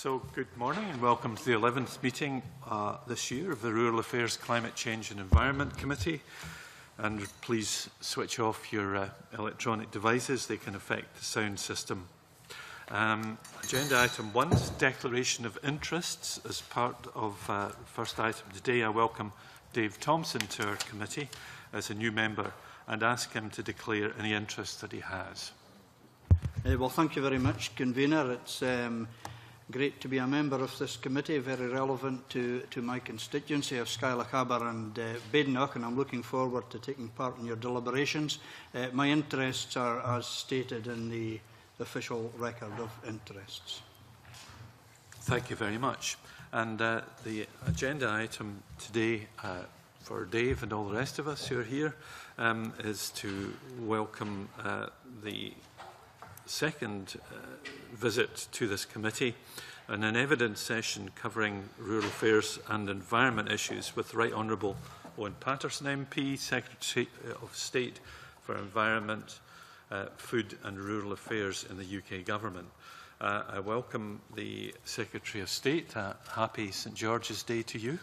So, good morning and welcome to the 11th meeting this year of the Rural Affairs, Climate Change and Environment Committee. And please switch off your electronic devices, they can affect the sound system. Agenda item 1 is declaration of interests. As part of the first item today, I welcome Dave Thompson to our committee as a new member and ask him to declare any interest that he has. Well, thank you very much, Convener. It's great to be a member of this committee, very relevant to my constituency of Skyloch Aber and Badenoch, and I'm looking forward to taking part in your deliberations. My interests are as stated in the official record of interests. Thank you very much. And the agenda item today for Dave and all the rest of us who are here is to welcome the second visit to this committee and an evidence session covering rural affairs and environment issues with the Right Honourable Owen Paterson MP, Secretary of State for Environment, Food and Rural Affairs in the UK Government. I welcome the Secretary of State. Happy St George's Day to you.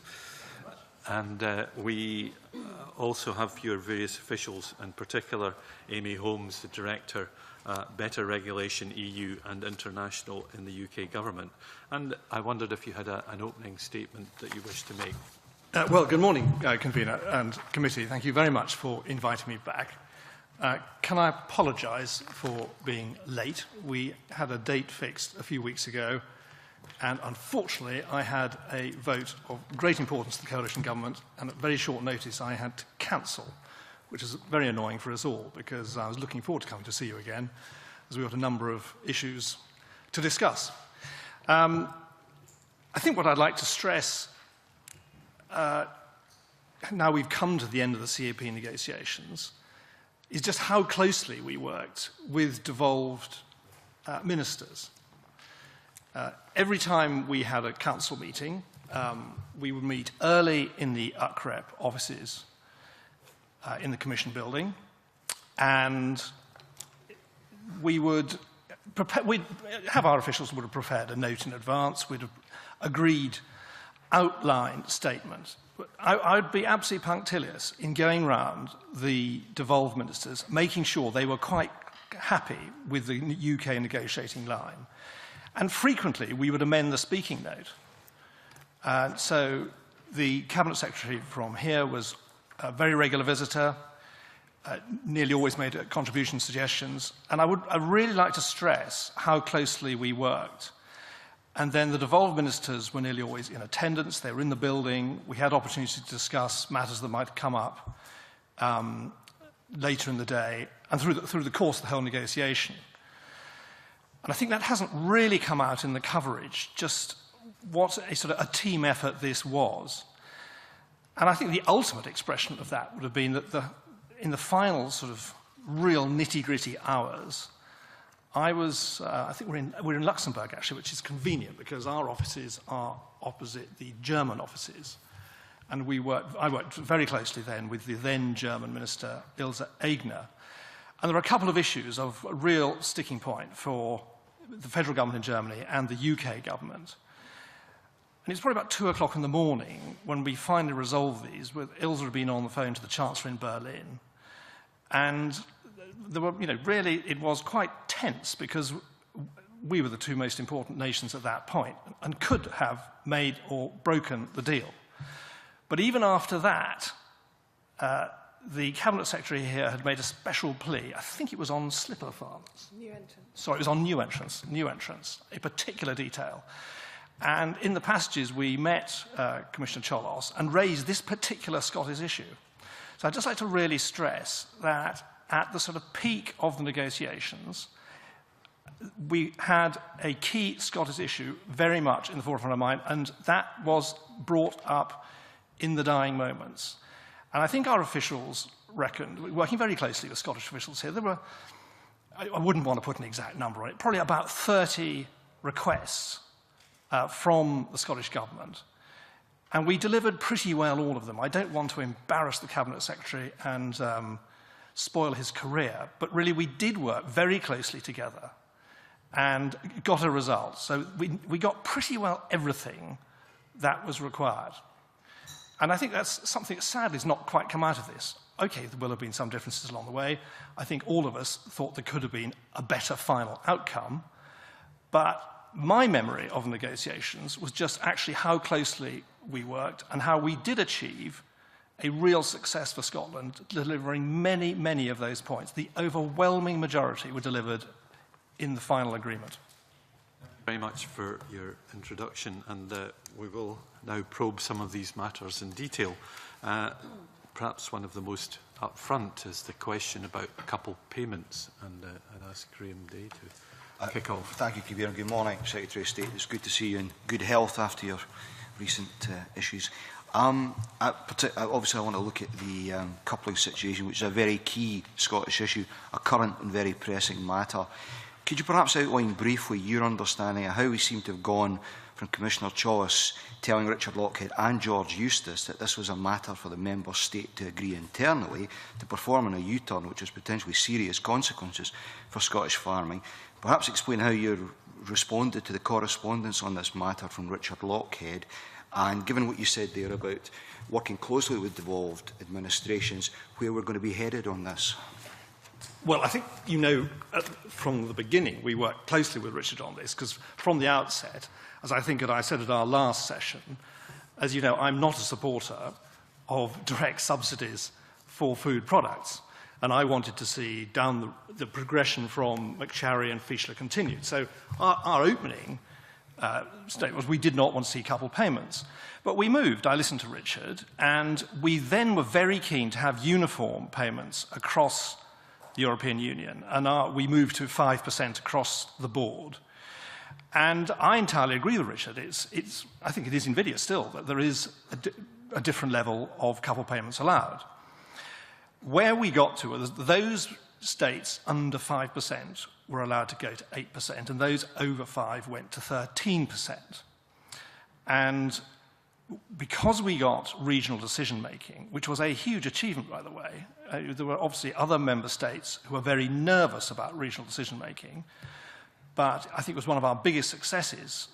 And we also have your various officials, in particular Amy Holmes, the Director, Better Regulation EU and International in the UK Government. And I wondered if you had an opening statement that you wish to make. Well, good morning, Convener and Committee. Thank you very much for inviting me back. Can I apologise for being late? We had a date fixed a few weeks ago, and unfortunately I had a vote of great importance to the coalition government, and at very short notice I had to cancel, which is very annoying for us all, because I was looking forward to coming to see you again, as we've got a number of issues to discuss. I think what I'd like to stress, now we've come to the end of the CAP negotiations, is just how closely we worked with devolved ministers. Every time we had a council meeting, we would meet early in the UCREP offices in the Commission building, and we'd have our officials would have prepared a note in advance, we'd have agreed outline statements. But I would be absolutely punctilious in going round the devolved ministers, making sure they were quite happy with the UK negotiating line. And frequently we would amend the speaking note. So the Cabinet Secretary from here was a very regular visitor, nearly always made contributions, suggestions, and I'd really like to stress how closely we worked. And then the devolved ministers were nearly always in attendance, they were in the building, we had opportunity to discuss matters that might come up later in the day and through the course of the whole negotiation. And I think that hasn't really come out in the coverage, just what a sort of a team effort this was. And I think the ultimate expression of that would have been that in the final sort of real nitty-gritty hours, I think we're in Luxembourg actually, which is convenient because our offices are opposite the German offices. And I worked very closely then with the then German Minister, Ilse Aigner. And there are a couple of issues of a real sticking point for the federal government in Germany and the UK government. And it's probably about 2 o'clock in the morning when we finally resolved these, with Ilse had been on the phone to the Chancellor in Berlin. And there were, really it was quite tense because we were the two most important nations at that point and could have made or broken the deal. But even after that, the Cabinet Secretary here had made a special plea. I think it was on slipper farmers. New entrants. Sorry, it was on new entrants, a particular detail. And in the passages, we met Commissioner Cholos and raised this particular Scottish issue. So I'd just like to really stress that at the sort of peak of the negotiations, we had a key Scottish issue very much in the forefront of mind, and that was brought up in the dying moments. And I think our officials reckoned, working very closely with Scottish officials here, there were, I wouldn't want to put an exact number on it, probably about 30 requests from the Scottish Government. And we delivered pretty well all of them. I don't want to embarrass the Cabinet Secretary and spoil his career, but really we did work very closely together. and got a result. So we got pretty well everything that was required. And I think that's something that sadly has not quite come out of this. Okay, there will have been some differences along the way. I think all of us thought there could have been a better final outcome. But my memory of negotiations was just actually how closely we worked and how we did achieve a real success for Scotland, delivering many, many of those points. The overwhelming majority were delivered in the final agreement. Very much for your introduction, and we will now probe some of these matters in detail. Perhaps one of the most upfront is the question about couple payments, and I'd ask Graham Day to kick off. Thank you, Convener. Good morning, Secretary of State. It's good to see you in good health after your recent issues. Obviously, I want to look at the coupling situation, which is a very key Scottish issue, a current and very pressing matter. Could you perhaps outline briefly your understanding of how we seem to have gone from Commissioner Challis telling Richard Lockhead and George Eustace that this was a matter for the member state to agree internally, to performing a U-turn which has potentially serious consequences for Scottish farming? Perhaps explain how you responded to the correspondence on this matter from Richard Lockhead, and given what you said there about working closely with devolved administrations, where we're going to be headed on this. Well, I think you know from the beginning we worked closely with Richard on this, because from the outset, as I think I said at our last session, as you know, I'm not a supporter of direct subsidies for food products. And I wanted to see down the progression from McCharry and Fischler continued. So our opening statement was we did not want to see coupled payments. But we moved. I listened to Richard, and we then were very keen to have uniform payments across the European Union, and we moved to 5% across the board. And I entirely agree with Richard. I think it is invidious still that there is a different level of coupled payments allowed. Where we got to was those states under 5% were allowed to go to 8%, and those over 5 went to 13%. And because we got regional decision-making, which was a huge achievement, by the way, there were obviously other member states who were very nervous about regional decision-making, but I think it was one of our biggest successes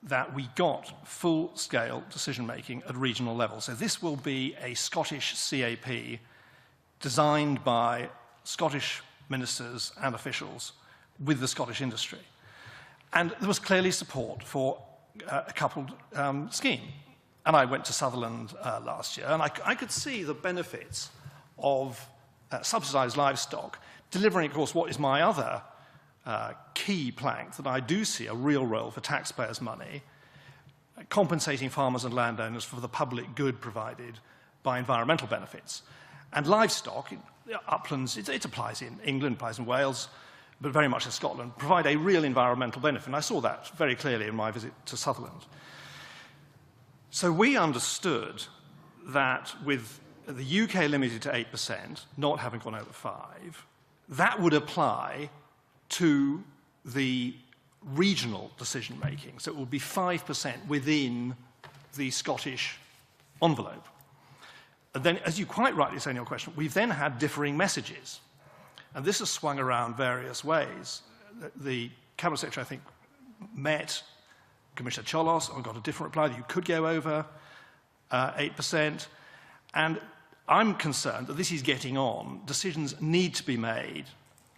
that we got full-scale decision-making at regional level. So this will be a Scottish CAP designed by Scottish ministers and officials with the Scottish industry. And there was clearly support for a coupled scheme. And I went to Sutherland last year, and I could see the benefits of subsidised livestock, delivering, of course, what is my other key plank, that I do see a real role for taxpayers' money, compensating farmers and landowners for the public good provided by environmental benefits. And livestock, uplands, it applies in England, applies in Wales, but very much in Scotland, provide a real environmental benefit. And I saw that very clearly in my visit to Sutherland. So we understood that with the UK limited to 8%, not having gone over 5%, that would apply to the regional decision-making. So it would be 5% within the Scottish envelope. And then, as you quite rightly say in your question, we've then had differing messages. And this has swung around various ways. The Cabinet Secretary, I think, met Commissioner Challis and got a different reply that you could go over 8%. And I'm concerned that this is getting on. Decisions need to be made.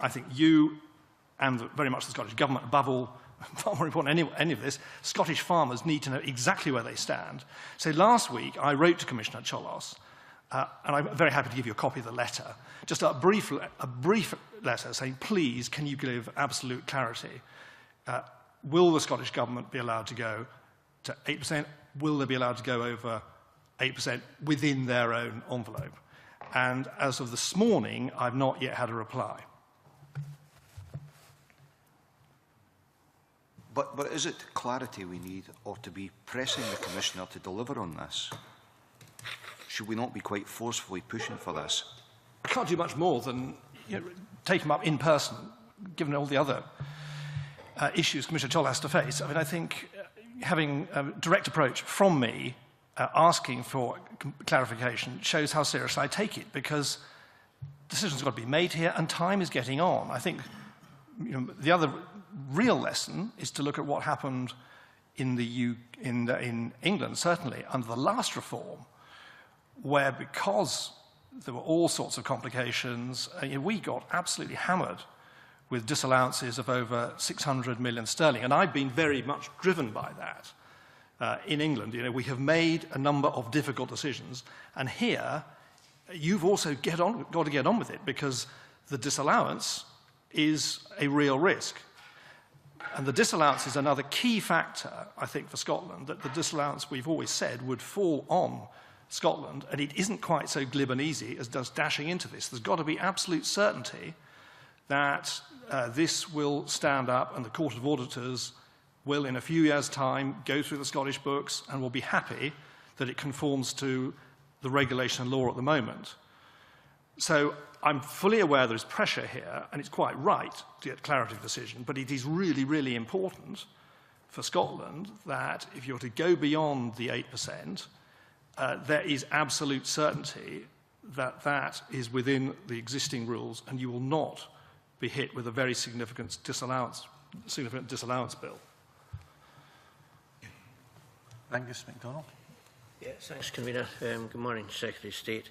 I think you and very much the Scottish Government, above all, far more important than any of this, Scottish farmers need to know exactly where they stand. So last week, I wrote to Commissioner Challis, and I'm very happy to give you a copy of the letter, just a brief letter saying, please, can you give absolute clarity? Will the Scottish Government be allowed to go to 8%? Will they be allowed to go over 8% within their own envelope? And as of this morning, I've not yet had a reply. But is it clarity we need, or to be pressing the Commissioner to deliver on this? Should we not be quite forcefully pushing for this? I can't do much more than take him up in person, given all the other issues Commissioner Challis has to face. I mean, I think having a direct approach from me, asking for clarification, shows how seriously I take it, because decisions have got to be made here, and time is getting on. I think the other real lesson is to look at what happened in England, certainly under the last reform, where because there were all sorts of complications, we got absolutely hammered with disallowances of over 600 million sterling. And I've been very much driven by that in England. We have made a number of difficult decisions. And here, you've also got to get on with it, because the disallowance is a real risk. And the disallowance is another key factor, I think, for Scotland, that the disallowance, we've always said, would fall on Scotland, and it isn't quite so glib and easy as just dashing into this. There's got to be absolute certainty that this will stand up, and the Court of Auditors will, in a few years' time, go through the Scottish books and will be happy that it conforms to the regulation and law at the moment. So I'm fully aware there's pressure here, and it's quite right to get clarity of decision, but it is really, really important for Scotland that if you're to go beyond the 8%, there is absolute certainty that that is within the existing rules, and you will not be hit with a very significant disallowance bill. Angus MacDonald. Yeah, thanks, Convener. Good morning, Secretary of State.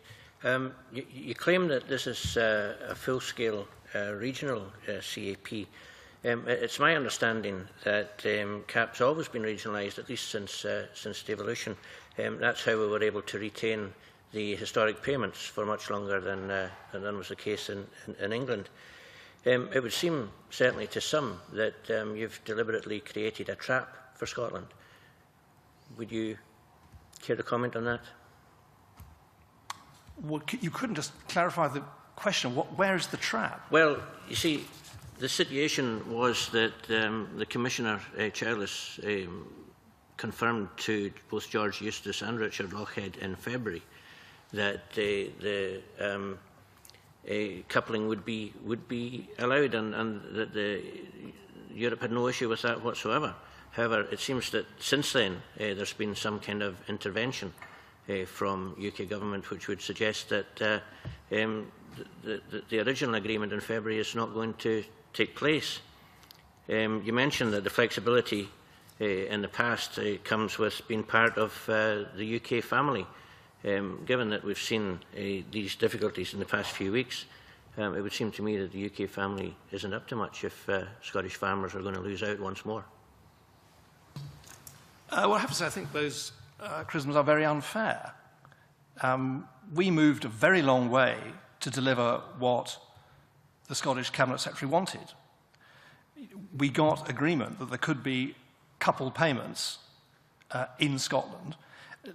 You claim that this is a full-scale regional CAP. It's my understanding that CAP's always been regionalised, at least since devolution. That's how we were able to retain the historic payments for much longer than was the case in England. It would seem, certainly to some, that you've deliberately created a trap for Scotland. Would you care to comment on that? Well, you couldn't just clarify the question. Where is the trap? Well, you see, the situation was that the Commissioner, Charles, confirmed to both George Eustace and Richard Lochhead in February that the coupling would be allowed, and that Europe had no issue with that whatsoever. However, it seems that since then there's been some kind of intervention from UK government, which would suggest that the original agreement in February is not going to take place. You mentioned that the flexibility in the past comes with being part of the UK family. Given that we've seen these difficulties in the past few weeks, it would seem to me that the UK family isn't up to much if Scottish farmers are going to lose out once more. Well, I have to say, I think those criticisms are very unfair. We moved a very long way to deliver what the Scottish Cabinet Secretary wanted. We got agreement that there could be coupled payments in Scotland.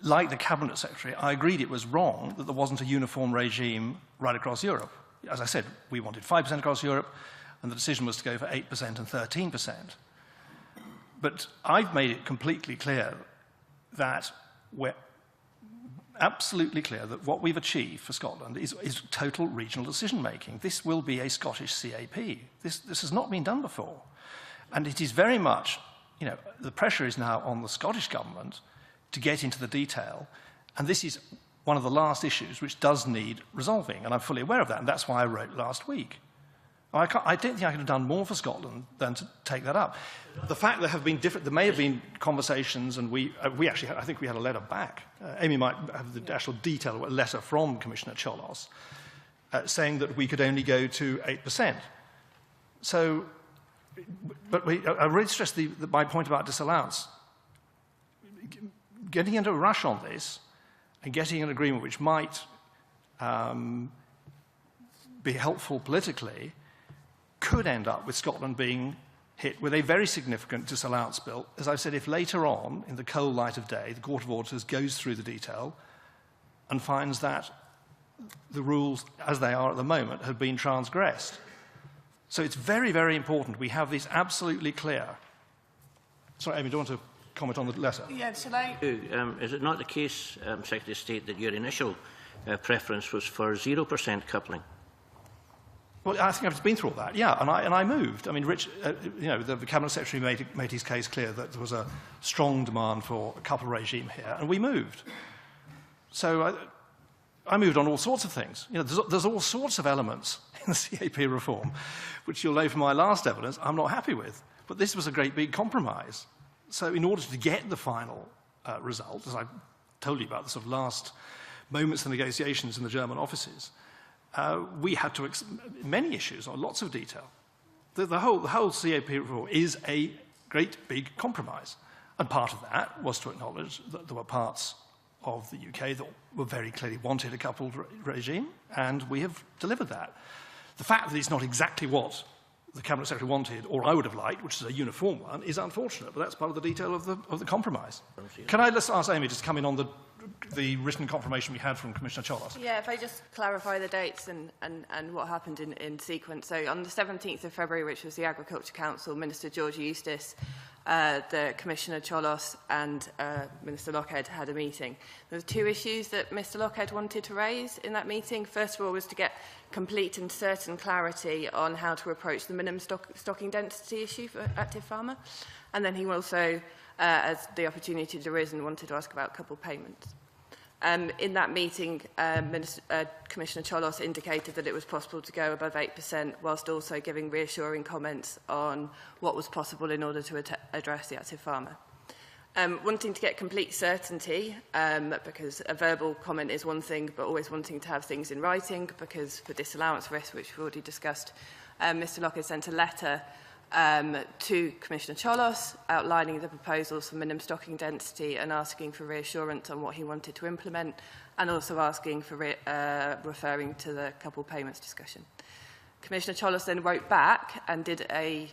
Like the Cabinet Secretary, I agreed it was wrong that there wasn't a uniform regime right across Europe. As I said, we wanted 5% across Europe, and the decision was to go for 8% and 13%. But I've made it completely clear that we're absolutely clear that what we've achieved for Scotland is total regional decision-making. This will be a Scottish CAP. This has not been done before. And it is very much, the pressure is now on the Scottish government to get into the detail. And this is one of the last issues which does need resolving. And I'm fully aware of that. And that's why I wrote last week. I don't think I could have done more for Scotland than to take that up. The fact there may have been conversations, and we actually, I think we had a letter back. Amy might have the actual detail of a letter from Commissioner Cholos saying that we could only go to 8%. So, but I really stress my point about disallowance. Getting into a rush on this and getting an agreement which might be helpful politically could end up with Scotland being hit with a very significant disallowance bill. As I've said, if later on, in the cold light of day, the Court of Auditors goes through the detail and finds that the rules, as they are at the moment, have been transgressed. So it's very, very important we have this absolutely clear. Sorry, Amy, do you want to comment on the letter? Yeah, shall I? Is it not the case, Secretary of State, that your initial preference was for 0% coupling? Well, I think I've been through all that, yeah, and I moved. I mean, the Cabinet Secretary made his case clear that there was a strong demand for a couple regime here, and we moved. So I moved on all sorts of things. There's all sorts of elements in the CAP reform, which you'll know from my last evidence I'm not happy with. But this was a great big compromise. So in order to get the final result, as I told you about the sort of last moments of the negotiations in the German offices, we had to, many issues, or lots of detail. The whole CAP reform is a great big compromise. And part of that was to acknowledge that there were parts of the UK that were very clearly wanted a coupled regime, and we have delivered that. The fact that it's not exactly what the Cabinet Secretary wanted, or I would have liked, which is a uniform one, is unfortunate, but that's part of the detail of the compromise. Can I just ask Amy to come in on the written confirmation we had from Commissioner Cholos? Yeah, if I just clarify the dates and what happened in sequence. So on the 17th of February, which was the Agriculture Council, Minister George Eustace, the Commissioner Cholos and Minister Lockhead had a meeting. There were two issues that Mr Lockhead wanted to raise in that meeting. First of all was to get complete and certain clarity on how to approach the minimum stocking density issue for active farmer. And then he also, as the opportunity had arisen, wanted to ask about coupled payments. In that meeting, Commissioner Cholos indicated that it was possible to go above 8%, whilst also giving reassuring comments on what was possible in order to address the active farmer. Wanting to get complete certainty, because a verbal comment is one thing, but always wanting to have things in writing, because for disallowance risk, which we've already discussed, Mr Lockhead sent a letter to Commissioner Cholos, outlining the proposals for minimum stocking density and asking for reassurance on what he wanted to implement, and also asking for referring to the coupled payments discussion. Commissioner Cholos then wrote back and did you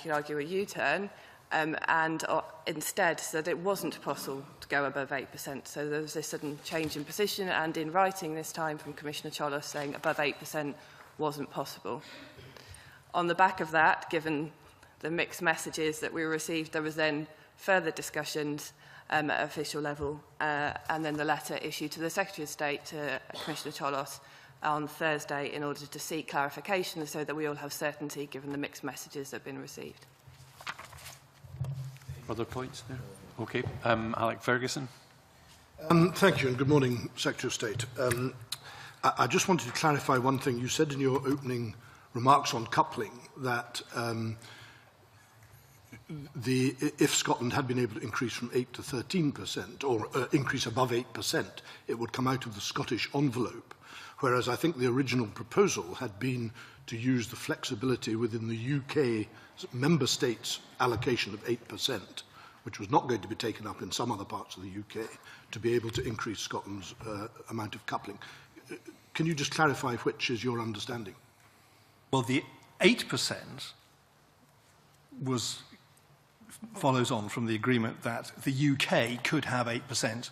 could argue, a U-turn, and instead said it wasn't possible to go above 8%. So there was this sudden change in position, and in writing this time from Commissioner Cholos saying above 8% wasn't possible. On the back of that, given the mixed messages that we received, there was then further discussions at official level, and then the letter issued to the Secretary of State, to Commissioner Cholos, on Thursday in order to seek clarification so that we all have certainty given the mixed messages that have been received. Other points there? Okay. Alec Ferguson. Thank you, and good morning, Secretary of State. I just wanted to clarify one thing. You said in your opening remarks on coupling that if Scotland had been able to increase from 8 to 13%, or increase above 8%, it would come out of the Scottish envelope, whereas I think the original proposal had been to use the flexibility within the UK member states' allocation of 8%, which was not going to be taken up in some other parts of the UK, to be able to increase Scotland's amount of coupling. Can you just clarify which is your understanding? Well, the 8% follows on from the agreement that the UK could have 8%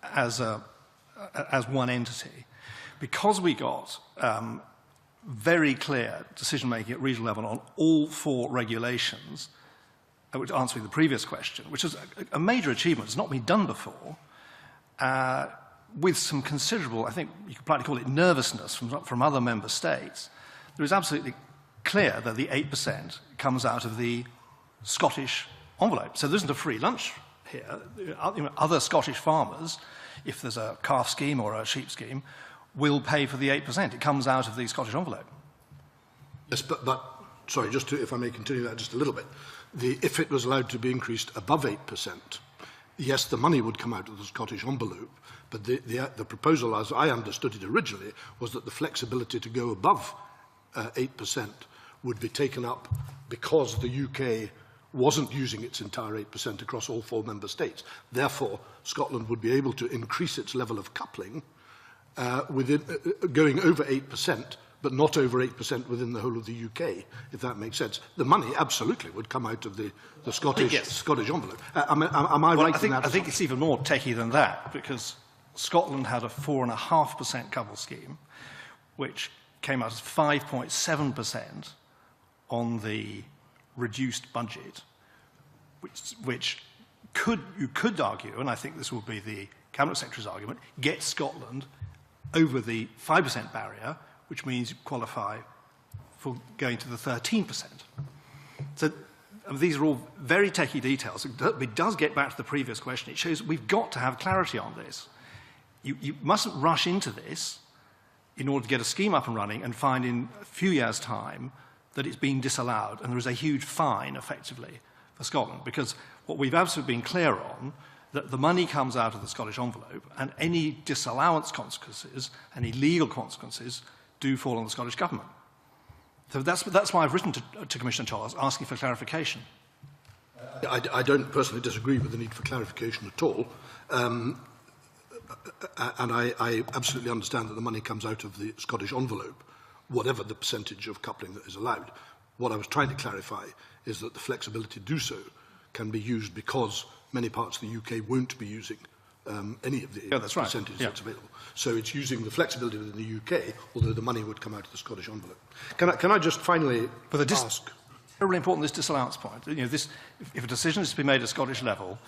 as one entity. Because we got very clear decision-making at regional level on all 4 regulations, which answering the previous question, which is a major achievement. It's not been done before, with some considerable, I think you could probably call it nervousness from other member states. There is absolutely clear that the 8% comes out of the Scottish envelope. So there isn't a free lunch here. Other Scottish farmers, if there's a calf scheme or a sheep scheme, will pay for the 8%. It comes out of the Scottish envelope. Yes, but sorry, just to, if I may continue that just a little bit. If it was allowed to be increased above 8%, yes, the money would come out of the Scottish envelope, but the proposal, as I understood it originally, was that the flexibility to go above 8% would be taken up because the UK wasn't using its entire 8% across all 4 member states. Therefore, Scotland would be able to increase its level of coupling going over 8%, but not over 8% within the whole of the UK, if that makes sense. The money absolutely would come out of the Scottish envelope. Am I right in that? I think it's even more techie than that, because Scotland had a 4.5% couple scheme, which came out as 5.7% on the reduced budget, which you could argue, and I think this will be the Cabinet Secretary's argument, get Scotland over the 5% barrier, which means you qualify for going to the 13%. So these are all very techie details. It does get back to the previous question. It shows we've got to have clarity on this. You mustn't rush into this in order to get a scheme up and running and find in a few years' time that it's been disallowed and there is a huge fine, effectively, for Scotland. Because what we've absolutely been clear on, that the money comes out of the Scottish envelope and any disallowance consequences, any legal consequences, do fall on the Scottish Government. So that's why I've written to Commissioner Challis asking for clarification. I don't personally disagree with the need for clarification at all. And I absolutely understand that the money comes out of the Scottish envelope, whatever the percentage of coupling that is allowed. What I was trying to clarify is that the flexibility to do so can be used because many parts of the UK won't be using any of the percentage that's available. So it's using the flexibility within the UK, although the money would come out of the Scottish envelope. Can I just finally ask... Really important, this disallowance point. You know, if a decision is to be made at Scottish level,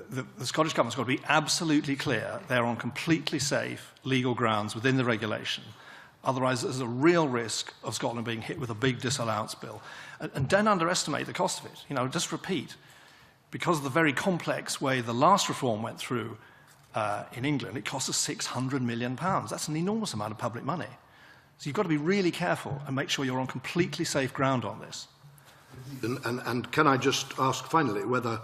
the Scottish Government's got to be absolutely clear they're on completely safe legal grounds within the regulation. Otherwise, there's a real risk of Scotland being hit with a big disallowance bill. And don't underestimate the cost of it. You know, just repeat, because of the very complex way the last reform went through in England, it cost us £600 million. That's an enormous amount of public money. So you've got to be really careful and make sure you're on completely safe ground on this. And can I just ask finally whether,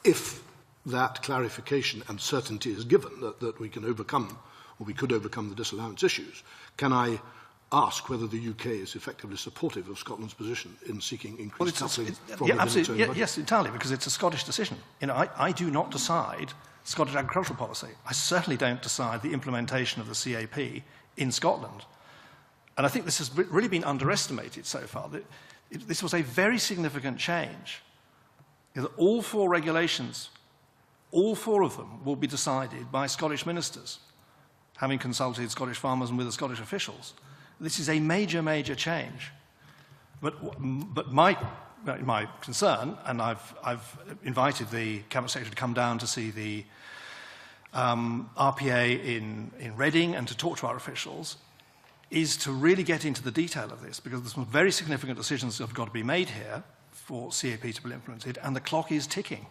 if that clarification and certainty is given that we can overcome, or we could overcome the disallowance issues, can I ask whether the UK is effectively supportive of Scotland's position in seeking increased coupling from within its own budget? Yes, entirely, because it's a Scottish decision. You know, I do not decide Scottish agricultural policy. I certainly don't decide the implementation of the CAP in Scotland. And I think this has really been underestimated so far. This was a very significant change. You know, all 4 regulations, all 4 of them will be decided by Scottish ministers, having consulted Scottish farmers and with the Scottish officials. This is a major, major change. But my concern, and I've invited the Cabinet Secretary to come down to see the RPA in Reading and to talk to our officials, is to really get into the detail of this, because there's some very significant decisions that have got to be made here for CAP to be implemented, and the clock is ticking.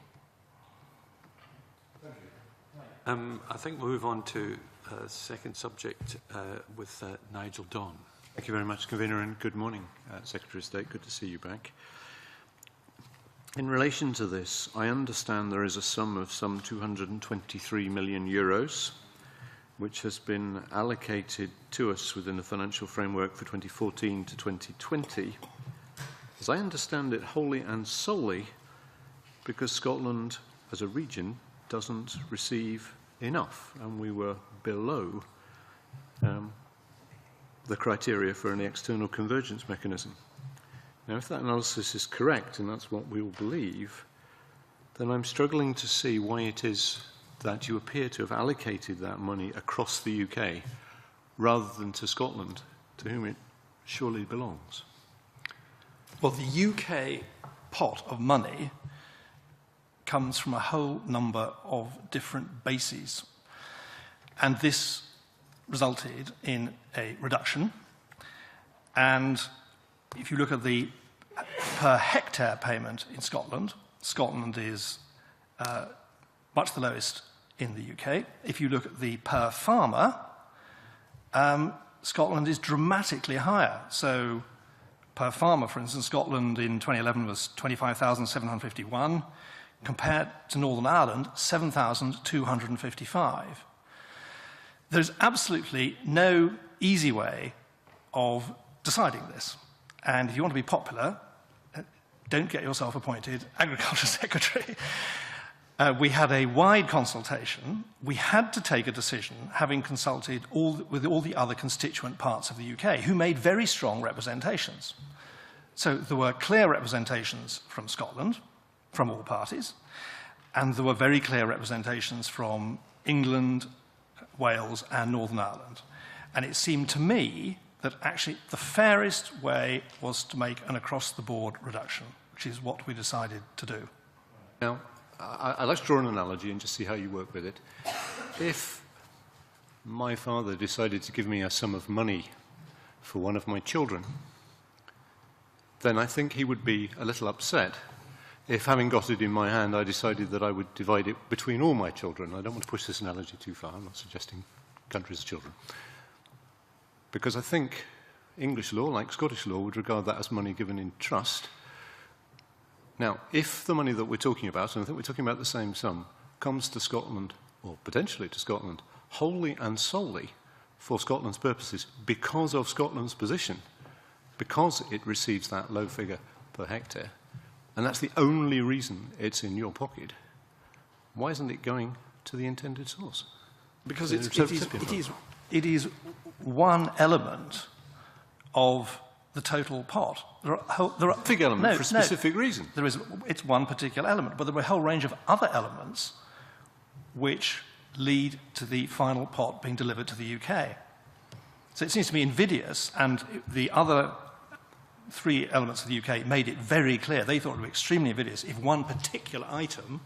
I think we'll move on to a second subject with Nigel Dawn. Thank you very much, Convener, and good morning, Secretary of State. Good to see you back. In relation to this, I understand there is a sum of some €223 million, which has been allocated to us within the financial framework for 2014 to 2020, as I understand it, wholly and solely because Scotland, as a region, doesn't receive enough, and we were below the criteria for an external convergence mechanism. Now, if that analysis is correct, and that's what we all believe, then I'm struggling to see why it is that you appear to have allocated that money across the UK rather than to Scotland, to whom it surely belongs. Well, the UK pot of money comes from a whole number of different bases. And this resulted in a reduction. And if you look at the per hectare payment in Scotland, Scotland is much the lowest in the UK. If you look at the per farmer, Scotland is dramatically higher. So per farmer, for instance, Scotland in 2011 was 25,751, compared to Northern Ireland, 7,255. There's absolutely no easy way of deciding this. And if you want to be popular, don't get yourself appointed Agriculture Secretary. We had a wide consultation. We had to take a decision, having consulted with all the other constituent parts of the UK, who made very strong representations. So there were clear representations from Scotland, from all parties, and there were very clear representations from England, Wales, and Northern Ireland. And it seemed to me that actually the fairest way was to make an across-the-board reduction, which is what we decided to do. Now, I'd like to draw an analogy and just see how you work with it. If my father decided to give me a sum of money for one of my children, then I think he would be a little upset if, having got it in my hand, I decided that I would divide it between all my children. I don't want to push this analogy too far. I'm not suggesting countries as children. because I think English law, like Scottish law, would regard that as money given in trust. Now, if the money that we're talking about, and I think we're talking about the same sum, comes to Scotland, or potentially to Scotland, wholly and solely for Scotland's purposes because of Scotland's position, because it receives that low figure per hectare, and that's the only reason it's in your pocket, why isn't it going to the intended source? Because it is one element of the total pot. There are big element for a specific reason. It's one particular element, but there are a whole range of other elements which lead to the final pot being delivered to the UK. So it seems to me invidious, and the other three elements of the UK made it very clear. They thought it would be extremely invidious if one particular item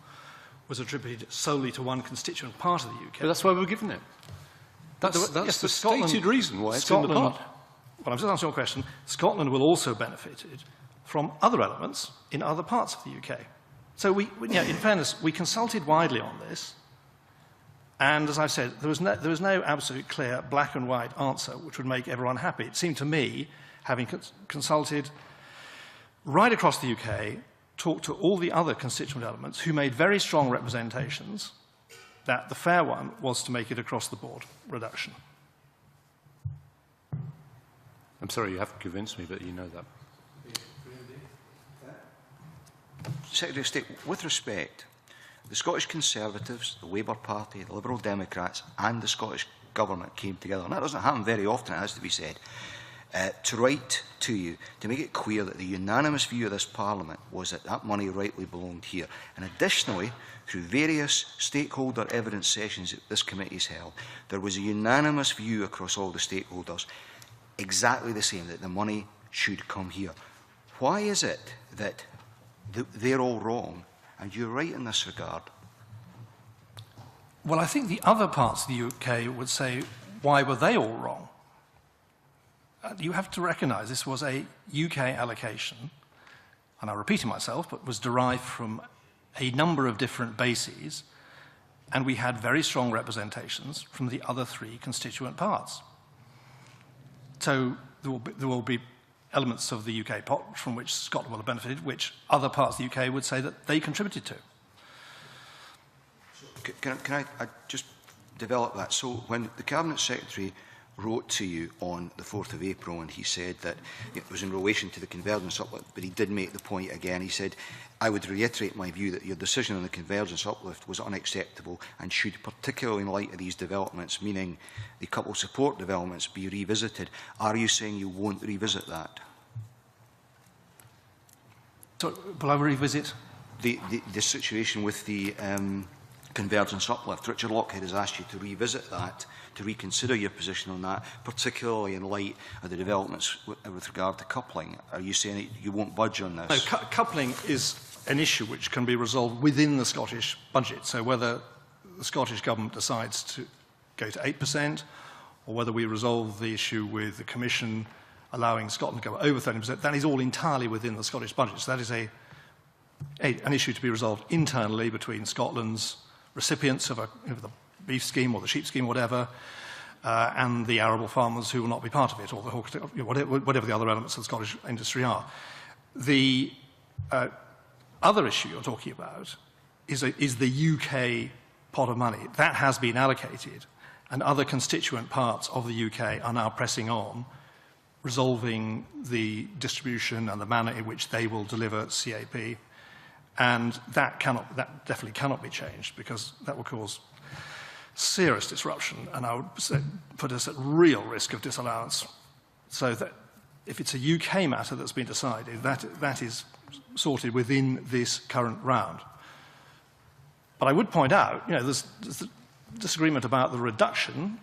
was attributed solely to one constituent part of the UK. But that's why we're given it. That's the stated reason why it's in the pot. Well, I'm just answering your question. Scotland will also benefit from other elements in other parts of the UK. So in fairness, we consulted widely on this, and as I've said, there was no absolute clear black and white answer which would make everyone happy. It seemed to me, having consulted right across the UK, talked to all the other constituent elements who made very strong representations that the fair one was to make it across the board reduction. I'm sorry, you haven't convinced me, but you know that. Secretary of State, with respect, the Scottish Conservatives, the Labour Party, the Liberal Democrats and the Scottish Government came together, and that doesn't happen very often, it has to be said, to write to you to make it clear that the unanimous view of this Parliament was that that money rightly belonged here. And additionally, through various stakeholder evidence sessions that this committee has held, there was a unanimous view across all the stakeholders, exactly the same, that the money should come here. Why is it that they're all wrong and you're right in this regard? Well, I think the other parts of the UK would say, why were they all wrong? You have to recognise this was a UK allocation, and I'm repeating myself, but was derived from a number of different bases, and we had very strong representations from the other three constituent parts. So there will be elements of the UK pot from which Scotland will have benefited, which other parts of the UK would say that they contributed to. Can I just develop that? So when the Cabinet Secretary wrote to you on the 4th of April and he said that it was in relation to the convergence uplift, but he did make the point again. He said, I would reiterate my view that your decision on the convergence uplift was unacceptable and should, particularly in light of these developments, meaning the couple support developments, be revisited. Are you saying you won't revisit that? So, will I revisit? The situation with the convergence uplift. Richard Lockhead has asked you to revisit that, to reconsider your position on that, particularly in light of the developments with regard to coupling. Are you saying that you won't budge on this? No, coupling is an issue which can be resolved within the Scottish budget. So whether the Scottish Government decides to go to 8%, or whether we resolve the issue with the Commission allowing Scotland to go over 30%, that is all entirely within the Scottish budget. So that is an issue to be resolved internally between Scotland's recipients of the beef scheme or the sheep scheme, whatever, and the arable farmers who will not be part of it, or whatever the other elements of the Scottish industry are. The other issue you're talking about is the UK pot of money. That has been allocated, and other constituent parts of the UK are now pressing on, resolving the distribution and the manner in which they will deliver CAP. And that definitely cannot be changed, because that will cause serious disruption, and I would say put us at real risk of disallowance. So that if it's a UK matter that's been decided, that is sorted within this current round. But I would point out, there's disagreement about the reduction.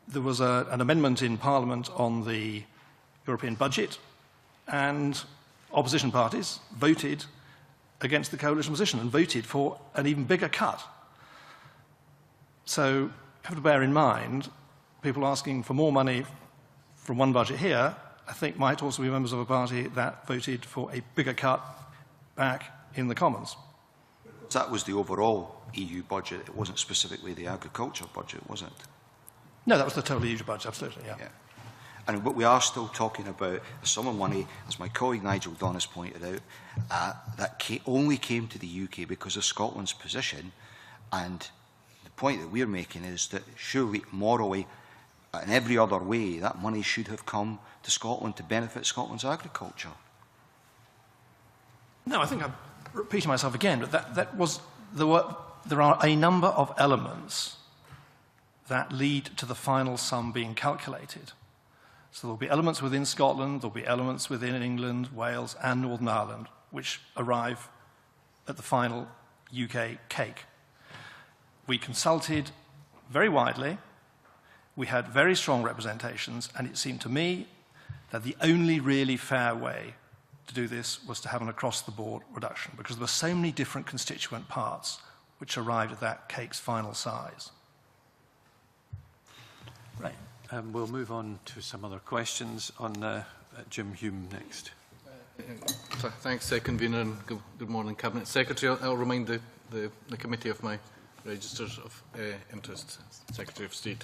There was an amendment in Parliament on the European budget, and opposition parties voted against the coalition position and voted for an even bigger cut. So you have to bear in mind, people asking for more money from one budget here, I think might also be members of a party that voted for a bigger cut back in the Commons. That was the overall EU budget. It wasn't specifically the agriculture budget, was it? No, that was the total EU budget, absolutely, yeah. And what we are still talking about a sum of money, as my colleague Nigel Dunn has pointed out, that only came to the UK because of Scotland's position. And the point that we're making is that surely, morally, in every other way, that money should have come to Scotland to benefit Scotland's agriculture. No, I think I'm repeating myself again, but there are a number of elements that lead to the final sum being calculated. So there will be elements within Scotland, there will be elements within England, Wales and Northern Ireland which arrive at the final UK cake. We consulted very widely, we had very strong representations, and it seemed to me that the only really fair way to do this was to have an across-the-board reduction, because there were so many different constituent parts which arrived at that cake's final size. Right. We'll move on to some other questions on Jim Hume next. Thanks, Convener, and good morning, Cabinet Secretary. I'll remind the committee of my registers of interest, Secretary of State.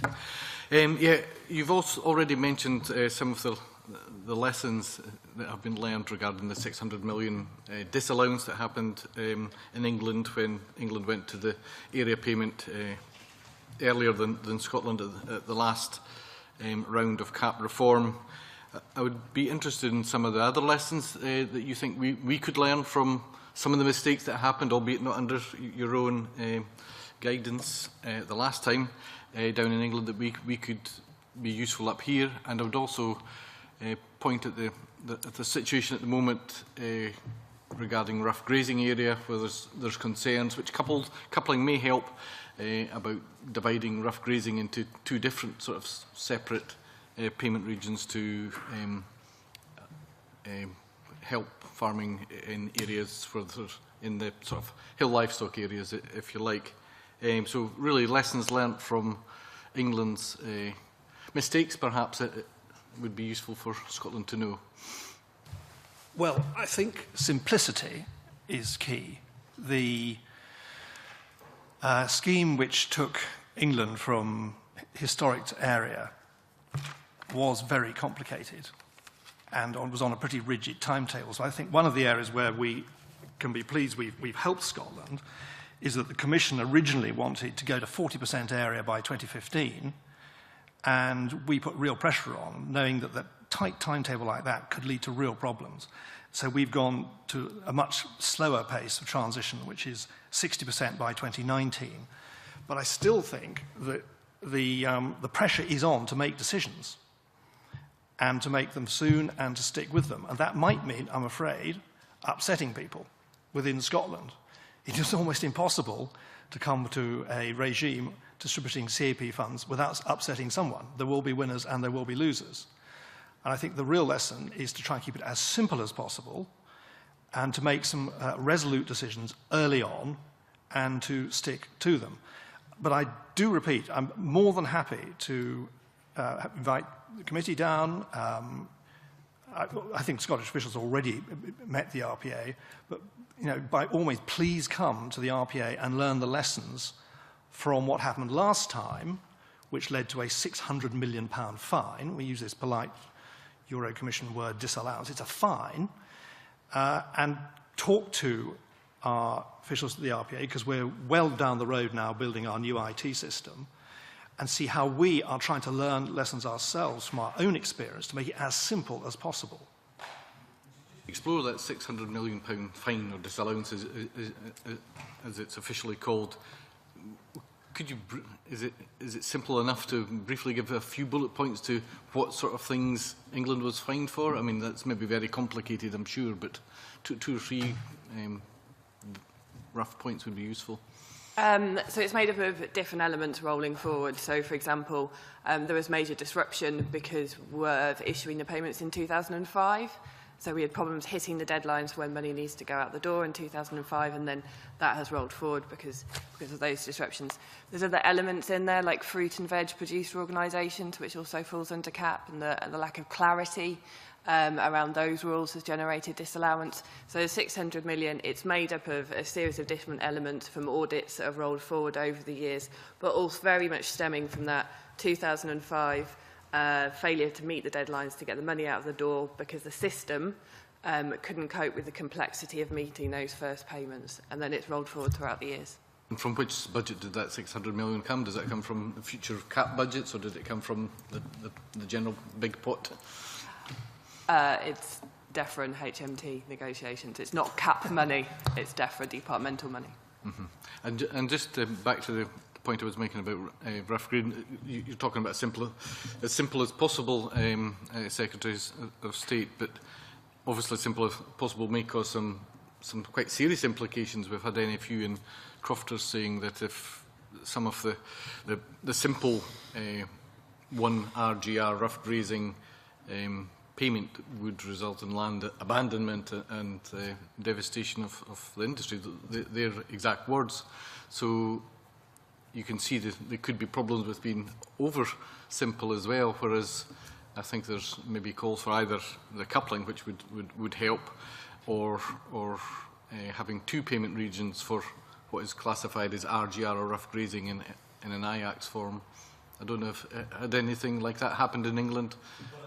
Yeah, you've also already mentioned some of the lessons that have been learned regarding the 600 million disallowance that happened in England when England went to the area payment earlier than Scotland at the last round of CAP reform. I would be interested in some of the other lessons that you think we could learn from some of the mistakes that happened, albeit not under your own guidance the last time down in England, that we could be useful up here. And I would also point at the situation at the moment regarding rough grazing area, where there's concerns, which coupling may help about dividing rough grazing into two different sort of separate payment regions to help farming in areas in the sort of hill livestock areas, if you like. So really lessons learnt from England's mistakes, perhaps, it would be useful for Scotland to know. Well, I think simplicity is key. The scheme which took England from historic to area was very complicated and was on a pretty rigid timetable. So I think one of the areas where we can be pleased we've helped Scotland is that the Commission originally wanted to go to 40% area by 2015, and we put real pressure on, knowing that the tight timetable like that could lead to real problems. So we've gone to a much slower pace of transition, which is 60% by 2019. But I still think that the pressure is on to make decisions, and to make them soon and to stick with them. And that might mean, I'm afraid, upsetting people within Scotland. It is almost impossible to come to a regime distributing CAP funds without upsetting someone. There will be winners and there will be losers. And I think the real lesson is to try and keep it as simple as possible and to make some resolute decisions early on and to stick to them. But I do repeat, I'm more than happy to invite the committee down. I think Scottish officials already met the RPA, but by all means, please come to the RPA and learn the lessons from what happened last time, which led to a £600 million fine. We use this polite Euro Commission word, disallowance. It's a fine. And talk to our officials at the RPA, because we're well down the road now building our new IT system, and see how we are trying to learn lessons ourselves from our own experience to make it as simple as possible. Explore that £600 million fine or disallowance, as it's officially called. Could you, is it simple enough to briefly give a few bullet points to what sort of things England was fined for? I mean, that's maybe very complicated, I'm sure, but two or three rough points would be useful. So it's made up of different elements rolling forward. So, for example, there was major disruption because we're issuing the payments in 2005. So we had problems hitting the deadlines when money needs to go out the door in 2005, and then that has rolled forward because of those disruptions. There's other elements in there, like fruit and veg producer organisations, which also falls under CAP, and the lack of clarity around those rules has generated disallowance. So the 600 million, it's made up of a series of different elements from audits that have rolled forward over the years, but also very much stemming from that 2005, failure to meet the deadlines to get the money out of the door because the system couldn't cope with the complexity of meeting those first payments, and then it's rolled forward throughout the years. And from which budget did that 600 million come? Does that come from the future cap budgets, or did it come from the general big pot? It's DEFRA and HMT negotiations. It's not cap money, it's DEFRA departmental money. Mm-hmm. And just back to the point I was making about rough grading, you're talking about as simple as possible, Secretaries of State, but obviously simple as possible may cause some quite serious implications. We've had NFU and Crofters saying that if some of the simple 1 RGR rough grazing payment would result in land abandonment and devastation of the industry, their exact words. So you can see that there could be problems with being over simple as well, whereas I think there's maybe calls for either the coupling, which would help, or having 2 payment regions for what is classified as RGR or rough grazing in an IACS form. I don't know if had anything like that happened in England.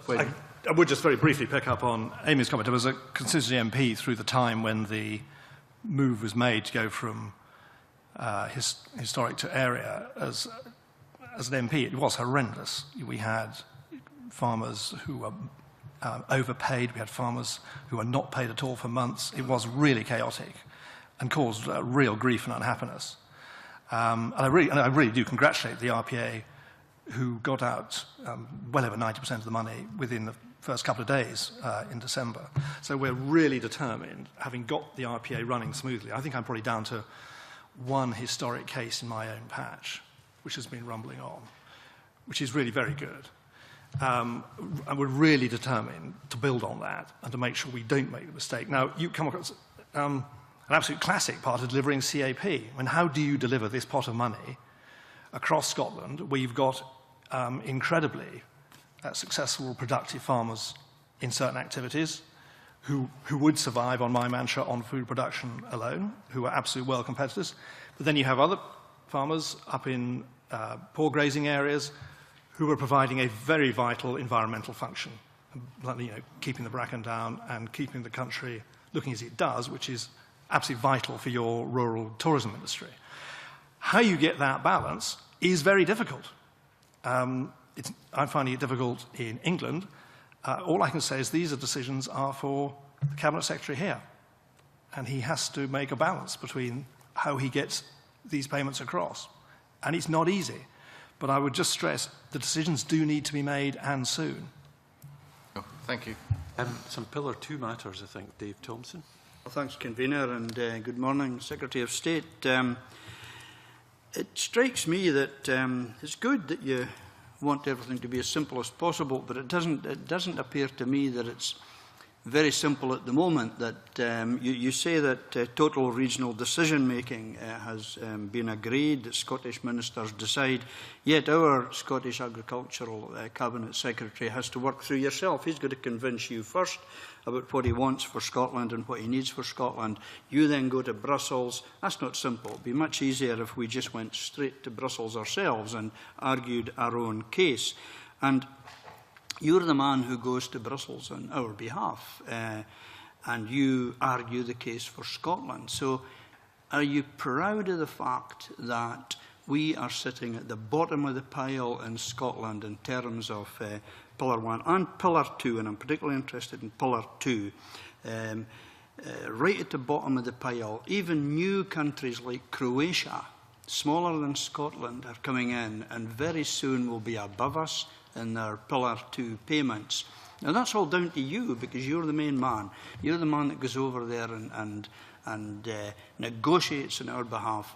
I would just very briefly pick up on Amy's comment. I was a constituency MP through the time when the move was made to go from historic to area. As an MP, it was horrendous. We had farmers who were overpaid. We had farmers who were not paid at all for months. It was really chaotic and caused real grief and unhappiness. And I really do congratulate the RPA, who got out well over 90% of the money within the first couple of days in December. So we're really determined, having got the RPA running smoothly. I think I'm probably down to one historic case in my own patch, which has been rumbling on, which is really very good. And we're really determined to build on that and to make sure we don't make the mistake. Now, you come across an absolute classic part of delivering CAP. I mean, how do you deliver this pot of money across Scotland, where you've got incredibly successful, productive farmers in certain activities who would survive on my mantra on food production alone, who are absolute world competitors. But then you have other farmers up in poor grazing areas who are providing a very vital environmental function, keeping the bracken down and keeping the country looking as it does, which is absolutely vital for your rural tourism industry. How you get that balance is very difficult. I'm finding it difficult in England. All I can say is these decisions are for the Cabinet Secretary here. And he has to make a balance between how he gets these payments across. And it's not easy. But I would just stress the decisions do need to be made, and soon. Oh, thank you. Some Pillar 2 matters, I think. Dave Thompson. Well, thanks, Convener, and good morning, Secretary of State. It strikes me that it's good that you want everything to be as simple as possible, but it doesn't appear to me that it's very simple at the moment. That you say that total regional decision-making has been agreed, that Scottish ministers decide, yet our Scottish Agricultural Cabinet Secretary has to work through yourself. He's got to convince you first about what he wants for Scotland and what he needs for Scotland. You then go to Brussels. That's not simple. It would be much easier if we just went straight to Brussels ourselves and argued our own case. And you're the man who goes to Brussels on our behalf, and you argue the case for Scotland. So are you proud of the fact that we are sitting at the bottom of the pile in Scotland in terms of Pillar 1 and Pillar 2, and I'm particularly interested in Pillar 2, right at the bottom of the pile? Even new countries like Croatia, smaller than Scotland, are coming in and very soon will be above us in their Pillar 2 payments. Now that's all down to you, because you're the main man. You're the man that goes over there and negotiates on our behalf.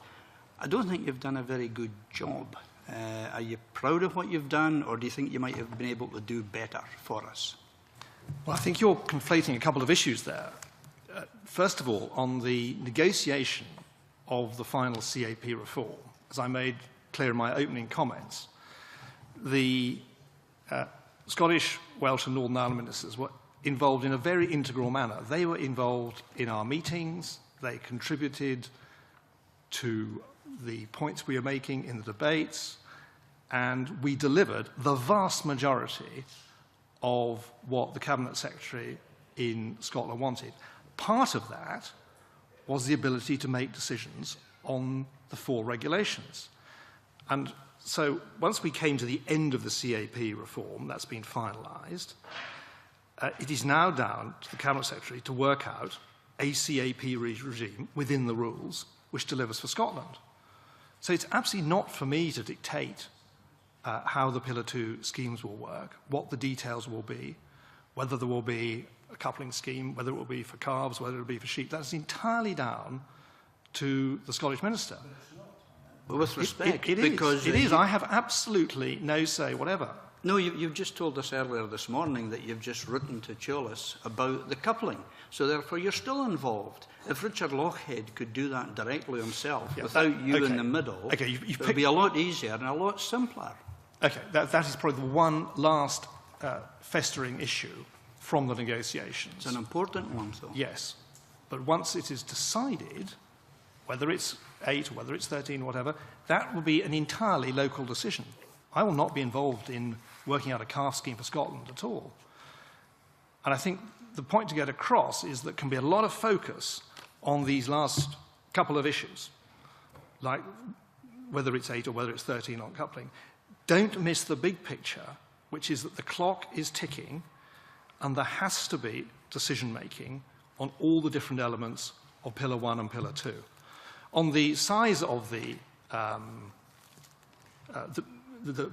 I don't think you've done a very good job. Are you proud of what you've done, or do you think you might have been able to do better for us? Well, I think you're conflating a couple of issues there. First of all, on the negotiation of the final CAP reform, as I made clear in my opening comments, the Scottish, Welsh and Northern Ireland ministers were involved in a very integral manner. They were involved in our meetings. They contributed to the points we were making in the debates. and we delivered the vast majority of what the Cabinet Secretary in Scotland wanted. Part of that was the ability to make decisions on the 4 regulations. And so once we came to the end of the CAP reform, that's been finalised, it is now down to the Cabinet Secretary to work out a CAP regime within the rules which delivers for Scotland. So it's absolutely not for me to dictate how the Pillar 2 schemes will work, what the details will be, whether there will be a coupling scheme, whether it will be for calves, whether it will be for sheep. That's entirely down to the Scottish Minister. Well, with respect, it is. I have absolutely no say whatever. No, you've just told us earlier this morning that you've just written to Cholas about the coupling. So therefore, you're still involved. If Richard Lochhead could do that directly himself, without you in the middle, it would be a lot easier and a lot simpler. Okay, that is probably the one last festering issue from the negotiations. It's an important one, though. Yes, but once it is decided, whether it's 8 or whether it's 13 or whatever, that will be an entirely local decision. I will not be involved in working out a calf scheme for Scotland at all. And I think the point to get across is that there can be a lot of focus on these last couple of issues, like whether it's 8 or whether it's 13 on coupling. Don't miss the big picture, which is that the clock is ticking and there has to be decision-making on all the different elements of Pillar 1 and Pillar 2. On the size of the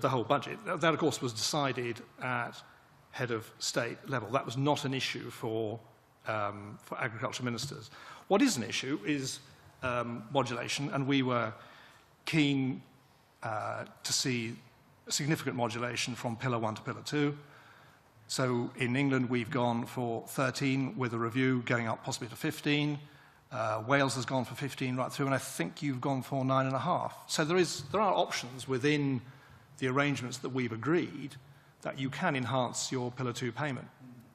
whole budget, that of course was decided at head of state level. That was not an issue for agriculture ministers. What is an issue is modulation, and we were keen to see significant modulation from Pillar 1 to Pillar 2. So in England, we've gone for 13 with a review going up possibly to 15. Wales has gone for 15 right through, and I think you've gone for 9.5. So there are options within the arrangements that we've agreed that you can enhance your Pillar 2 payment.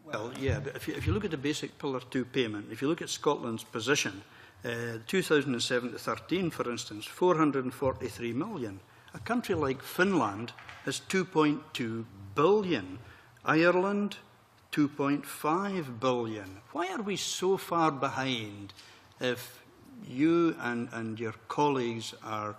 Well, yeah, but if you look at the basic Pillar 2 payment, if you look at Scotland's position, 2007 to 13, for instance, 443 million. A country like Finland has 2.2 billion. Ireland, 2.5 billion. Why are we so far behind if you and your colleagues are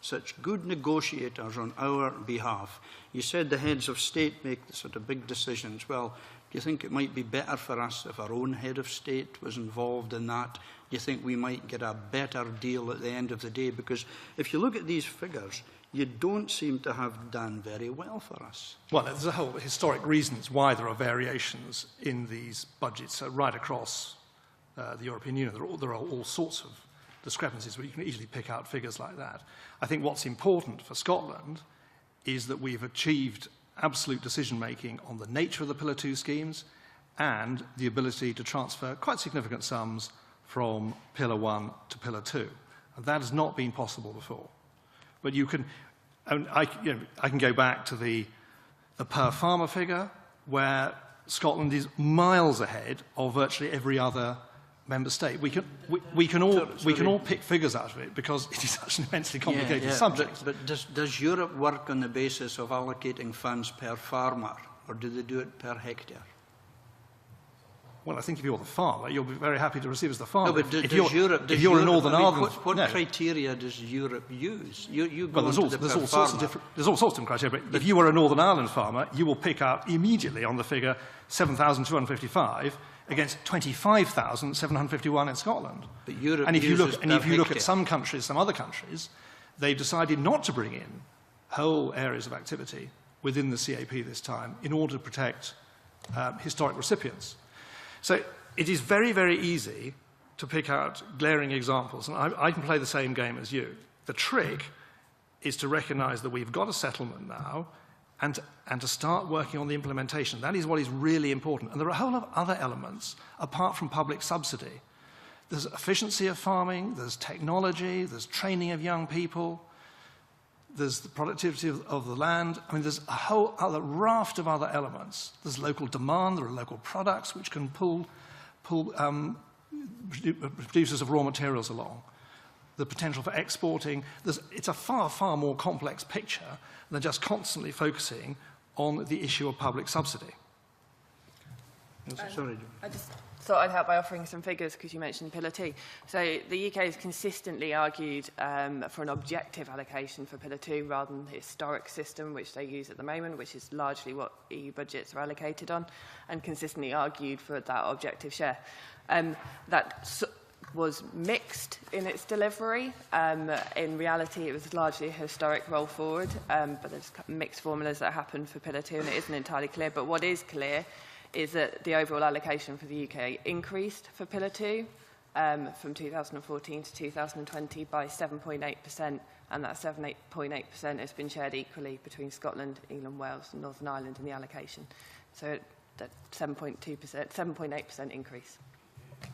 such good negotiators on our behalf? You said the heads of state make the sort of big decisions. Well, do you think it might be better for us if our own head of state was involved in that? Do you think we might get a better deal at the end of the day? Because if you look at these figures, you don't seem to have done very well for us. Well, there's a whole historic reasons why there are variations in these budgets right across the European Union. There are all sorts of discrepancies where you can easily pick out figures like that. I think what's important for Scotland is that we've achieved absolute decision-making on the nature of the Pillar 2 schemes and the ability to transfer quite significant sums from Pillar 1 to Pillar 2. And that has not been possible before. But you can, I can go back to the per farmer figure, where Scotland is miles ahead of virtually every other member state. We can all pick figures out of it because it is such an immensely complicated subject. But does Europe work on the basis of allocating funds per farmer, or do they do it per hectare? Well, I think if you're the farmer, you'll be very happy to receive as the farmer. No, but if you're in Northern Ireland, what criteria does Europe use? There's all sorts of different criteria. But if you were a Northern Ireland farmer, you will pick out immediately on the figure 7,255 against 25,751 in Scotland. But Europe and if you look hectare. at some countries, some other countries, they've decided not to bring in whole areas of activity within the CAP this time in order to protect historic recipients. So it is very, very easy to pick out glaring examples, and I can play the same game as you. The trick is to recognise that we've got a settlement now and to start working on the implementation. That is what is really important. And there are a whole lot of other elements apart from public subsidy. There's efficiency of farming, there's technology, there's training of young people, there's the productivity of the land. I mean, there's a whole other raft of other elements. There's local demand, there are local products which can pull producers of raw materials along. the potential for exporting. It's a far, far more complex picture than just constantly focusing on the issue of public subsidy. Sorry, I just thought I'd help by offering some figures because you mentioned Pillar 2. So the UK has consistently argued for an objective allocation for Pillar 2 rather than the historic system which they use at the moment, which is largely what EU budgets are allocated on, and consistently argued for that objective share. That was mixed in its delivery. In reality, it was largely a historic roll forward, but there's mixed formulas that happen for Pillar 2, and it isn't entirely clear. But what is clear is that the overall allocation for the UK increased for Pillar 2 from 2014 to 2020 by 7.8%, and that 7.8% has been shared equally between Scotland, England, Wales and Northern Ireland in the allocation. So that 7.8% increase.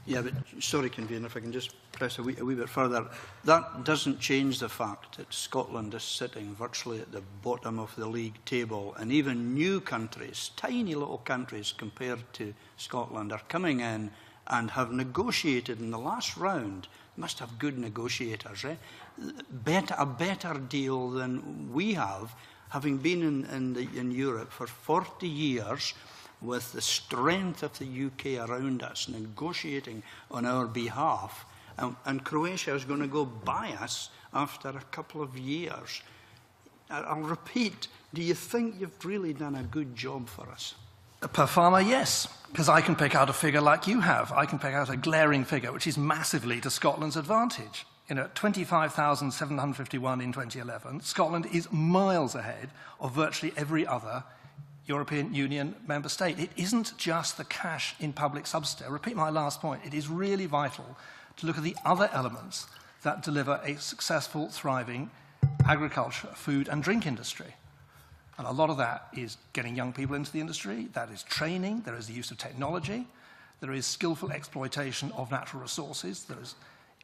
Yeah, but sorry, Convener, if I can just press a wee bit further. That doesn't change the fact that Scotland is sitting virtually at the bottom of the league table, and even new countries, tiny little countries compared to Scotland, are coming in and have negotiated in the last round. Must have good negotiators, a better deal than we have, having been in Europe for 40 years, with the strength of the UK around us negotiating on our behalf, and Croatia is going to go by us after a couple of years. I'll repeat, do you think you've really done a good job for us? Per farmer, yes, because I can pick out a figure like you have. I can pick out a glaring figure which is massively to Scotland's advantage. You know, 25,751 in 2011, Scotland is miles ahead of virtually every other European Union member state. It isn't just the cash in public subsidy. I repeat my last point. It is really vital to look at the other elements that deliver a successful, thriving agriculture, food and drink industry. And a lot of that is getting young people into the industry. That is training. There is the use of technology. There is skillful exploitation of natural resources. There is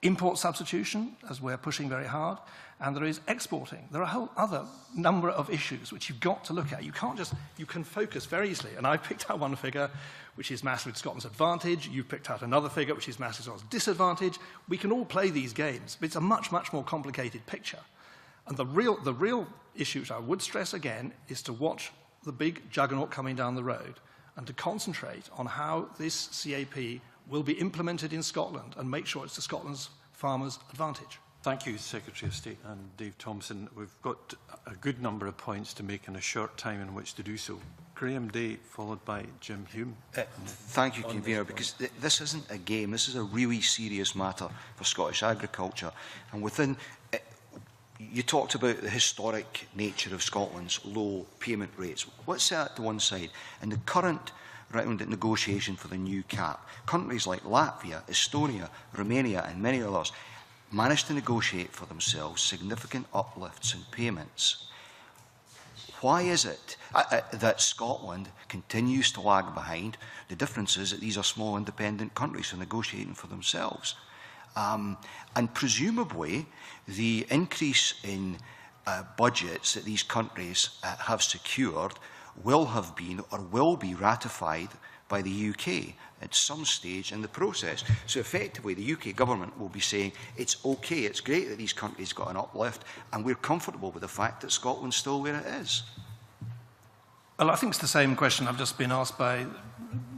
import substitution, as we're pushing very hard, and there is exporting. There are a whole other number of issues which you've got to look at. You can't just, you can focus very easily. And I've picked out one figure which is massively to Scotland's advantage. You've picked out another figure which is massively to Scotland's disadvantage. We can all play these games, but it's a much, much more complicated picture. And the real issue, which I would stress again, is to watch the big juggernaut coming down the road and to concentrate on how this CAP will be implemented in Scotland and make sure it's to Scotland's farmers' advantage. Thank you, Secretary of State and Dave Thompson. We've got a good number of points to make in a short time in which to do so. Graham Day, followed by Jim Hume. Thank you, Convener, because this isn't a game. This is a really serious matter for Scottish agriculture. And within, you talked about the historic nature of Scotland's low payment rates. Let's set that to one side. In the current round of negotiation for the new cap, countries like Latvia, Estonia, Romania and many others managed to negotiate for themselves significant uplifts in payments. Why is it that Scotland continues to lag behind? The difference is that these are small independent countries who are negotiating for themselves. And presumably the increase in budgets that these countries have secured will have been or will be ratified by the UK at some stage in the process. So effectively the UK government will be saying it's okay, it's great that these countries got an uplift and we're comfortable with the fact that Scotland's still where it is. Well, I think it's the same question I've just been asked by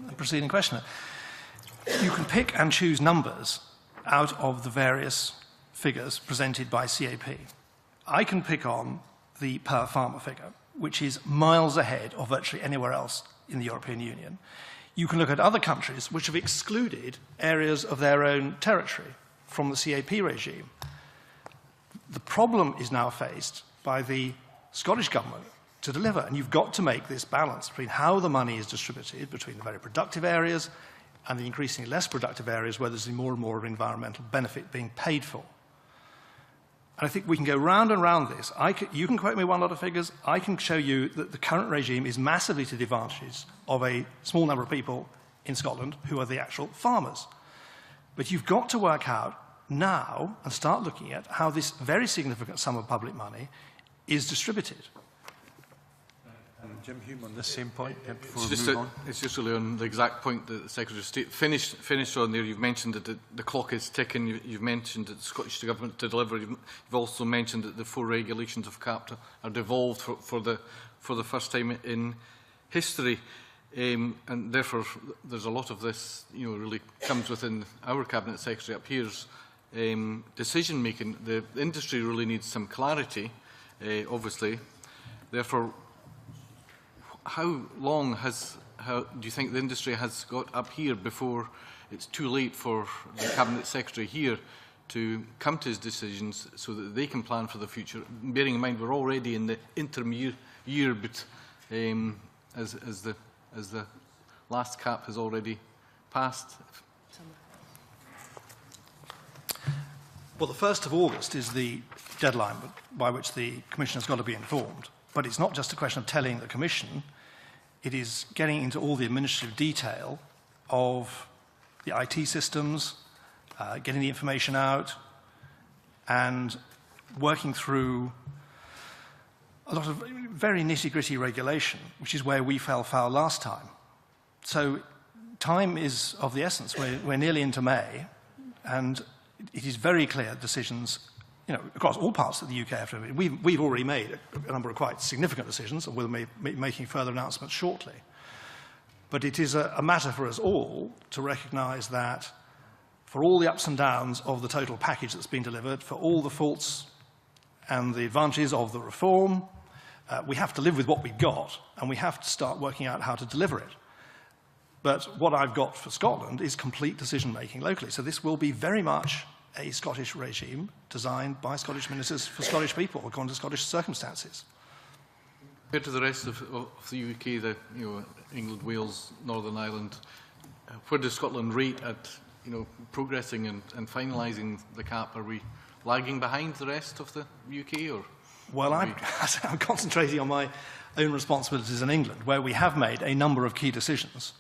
the preceding questioner. You can pick and choose numbers out of the various figures presented by CAP. I can pick on the per farmer figure, which is miles ahead of virtually anywhere else in the European Union. You can look at other countries which have excluded areas of their own territory from the CAP regime. The problem is now faced by the Scottish Government to deliver, and you've got to make this balance between how the money is distributed between the very productive areas and the increasingly less productive areas where there's more and more of environmental benefit being paid for. And I think we can go round and round this. You can quote me one lot of figures. I can show you that the current regime is massively to the advantages of a small number of people in Scotland who are the actual farmers. But you've got to work out now and start looking at how this very significant sum of public money is distributed. Jim Hume on this same point before It's we just, move on. it's just really on the exact point that the Secretary of State finished on there. You've mentioned that the clock is ticking. You've mentioned that the Scottish Government to deliver. You've also mentioned that the 4 regulations of CAP are devolved for the first time in history. And therefore, there's a lot of this, really comes within our Cabinet Secretary up here's decision making. The industry really needs some clarity, obviously. Therefore, how long do you think the industry has got up here before it's too late for the Cabinet Secretary here to come to his decisions so that they can plan for the future, bearing in mind we're already in the interim year but as the last cap has already passed? Well, the 1st of August is the deadline by which the Commission has got to be informed. But it's not just a question of telling the Commission, it is getting into all the administrative detail of the IT systems, getting the information out, and working through a lot of very nitty-gritty regulation, which is where we fell foul last time. So time is of the essence. We're nearly into May, and it is very clear decisions, across all parts of the UK have to be made. We've already made a number of quite significant decisions, and we'll be making further announcements shortly. But it is a matter for us all to recognise that for all the ups and downs of the total package that's been delivered, for all the faults and the advantages of the reform, we have to live with what we've got, and we have to start working out how to deliver it. But what I've got for Scotland is complete decision-making locally. So this will be very much a Scottish regime designed by Scottish ministers for Scottish people, according to Scottish circumstances. Compared to the rest of the UK, England, Wales, Northern Ireland, where does Scotland rate at progressing and finalising the cap? Are we lagging behind the rest of the UK? Or well, I'm concentrating on my own responsibilities in England, where we have made a number of key decisions.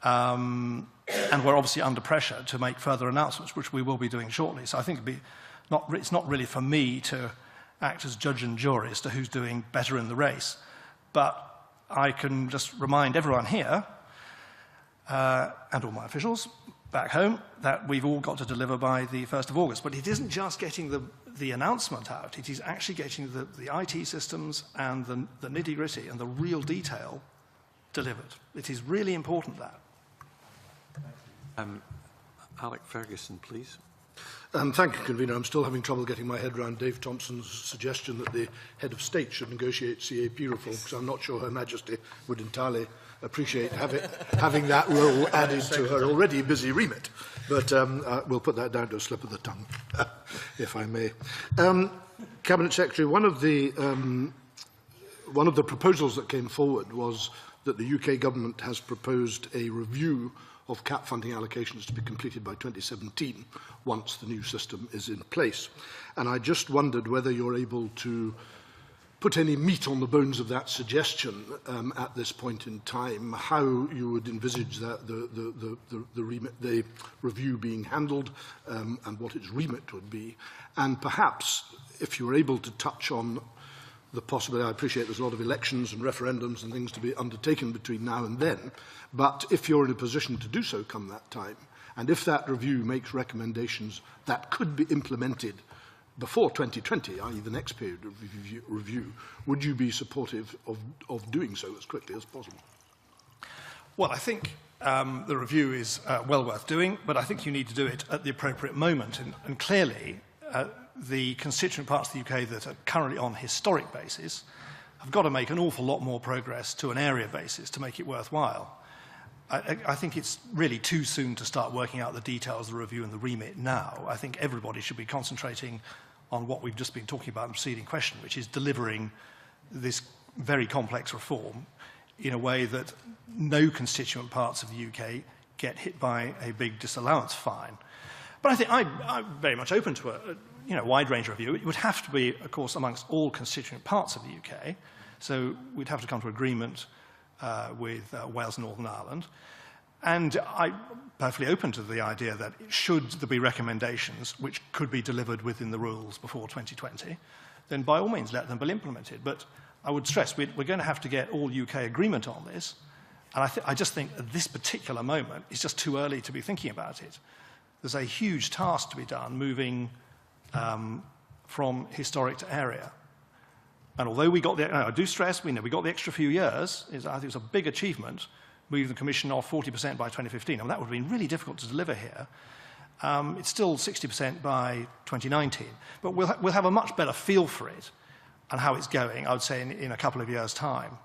And we're obviously under pressure to make further announcements, which we will be doing shortly. So I think it's not really for me to act as judge and jury as to who's doing better in the race. But I can just remind everyone here, and all my officials back home, that we've all got to deliver by the 1st of August. But it isn't just getting the announcement out, it is actually getting the IT systems and the nitty-gritty and the real detail delivered. It is really important that. Alec Ferguson, please. Thank you, Convener. I'm still having trouble getting my head around Dave Thompson's suggestion that the head of state should negotiate CAP reform, because I'm not sure Her Majesty would entirely appreciate having that role added to her already busy remit. But we'll put that down to a slip of the tongue, if I may. Cabinet Secretary, one of the proposals that came forward was that the UK government has proposed a review of cap funding allocations to be completed by 2017, once the new system is in place. And I just wondered whether you're able to put any meat on the bones of that suggestion at this point in time, how you would envisage that the review being handled and what its remit would be. And perhaps, if you're able to touch on the possibility, I appreciate there's a lot of elections and referendums and things to be undertaken between now and then, but if you're in a position to do so come that time, and if that review makes recommendations that could be implemented before 2020, i.e. the next period of review, would you be supportive of doing so as quickly as possible? Well, I think the review is well worth doing, but I think you need to do it at the appropriate moment. And clearly, the constituent parts of the UK that are currently on historic basis have got to make an awful lot more progress to an area basis to make it worthwhile. I think it's really too soon to start working out the details of the review and the remit now. I think everybody should be concentrating on what we've just been talking about in the preceding question, which is delivering this very complex reform in a way that no constituent parts of the UK get hit by a big disallowance fine. But I think I'm very much open to a wide range of review. It would have to be, of course, amongst all constituent parts of the UK. So we'd have to come to agreement with Wales and Northern Ireland. And I'm perfectly open to the idea that should there be recommendations which could be delivered within the rules before 2020, then by all means let them be implemented. But I would stress we're going to have to get all UK agreement on this, and I just think at this particular moment it's just too early to be thinking about it. There's a huge task to be done moving from historic to area. And although we got I do stress, we got the extra few years, I think it's a big achievement, moving the Commission off 40% by 2015. And that would have been really difficult to deliver here. It's still 60% by 2019. But we'll have a much better feel for it and how it's going, I would say, in a couple of years' time.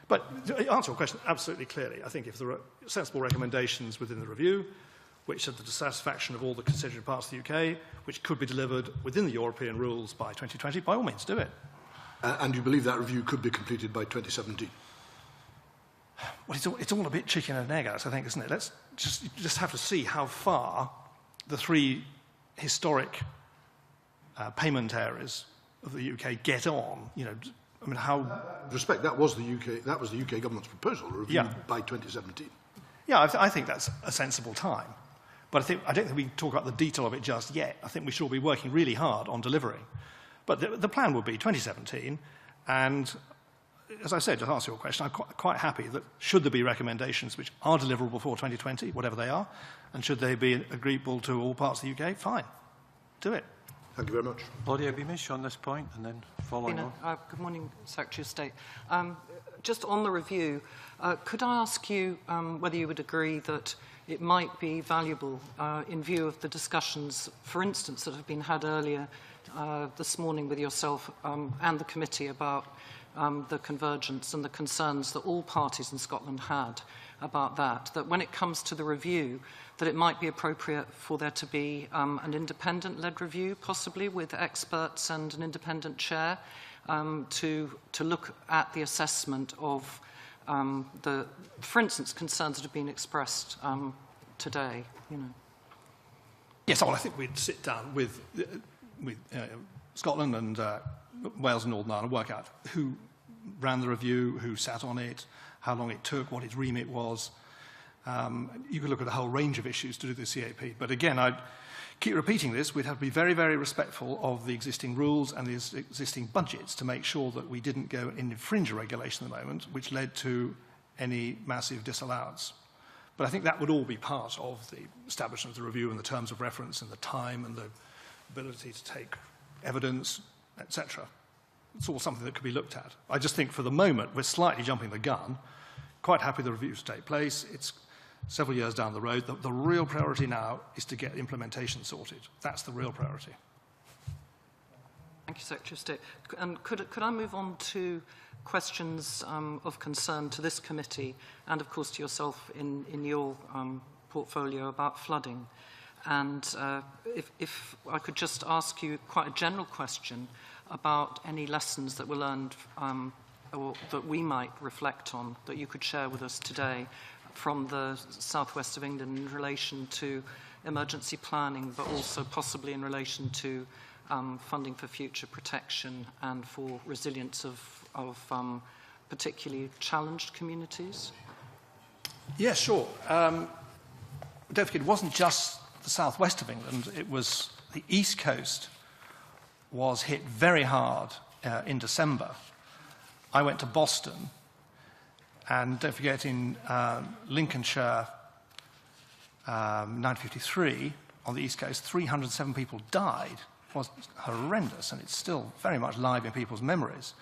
But to answer your question absolutely clearly, I think if there are sensible recommendations within the review, which are to the satisfaction of all the constituent parts of the UK, which could be delivered within the European rules by 2020, by all means, do it. And you believe that review could be completed by 2017? Well, it's all a bit chicken and egg, I think, isn't it? Let's just have to see how far the three historic payment areas of the UK get on. You know, I mean, how? With respect, that was the UK government's proposal, reviewed by 2017. Yeah, I think that's a sensible time. But I don't think we can talk about the detail of it just yet. I think we should be working really hard on delivering. But the plan would be 2017, and as I said, to answer your question, I'm quite happy that should there be recommendations which are deliverable before 2020, whatever they are, and should they be agreeable to all parts of the UK, fine, do it. Thank you very much. Claudia Beamish on this point, and then following on. Good morning, Secretary of State. Just on the review, could I ask you whether you would agree that it might be valuable in view of the discussions, for instance, that have been had earlier this morning with yourself and the committee about the convergence and the concerns that all parties in Scotland had about that when it comes to the review, that it might be appropriate for there to be an independent-led review, possibly with experts and an independent chair, to look at the assessment of for instance, concerns that have been expressed today. You know. Yes, well, I think we'd sit down with Scotland and Wales and Northern Ireland and work out who ran the review, who sat on it, how long it took, what its remit was. You could look at a whole range of issues to do the CAP. But again, I'd keep repeating this. We'd have to be very, very respectful of the existing rules and the existing budgets to make sure that we didn't go and infringe a regulation at the moment, which led to any massive disallowance. But I think that would all be part of the establishment of the review and the terms of reference and the time and the ability to take evidence, etc. It's all something that could be looked at. I just think for the moment we're slightly jumping the gun. Quite happy the review to take place. It's several years down the road. The real priority now is to get implementation sorted. That's the real priority. Thank you, Secretary of State. And could I move on to questions of concern to this committee and, of course, to yourself in your portfolio about flooding? And if I could just ask you quite a general question about any lessons that were learned or that we might reflect on that you could share with us today from the southwest of England in relation to emergency planning, but also possibly in relation to funding for future protection and for resilience of particularly challenged communities? Yeah, sure. Don't forget, it wasn't just the southwest of England. It was the east coast was hit very hard in December. I went to Boston, and don't forget, in Lincolnshire, 1953, on the east coast, 307 people died. It was horrendous, and it's still very much live in people's memories.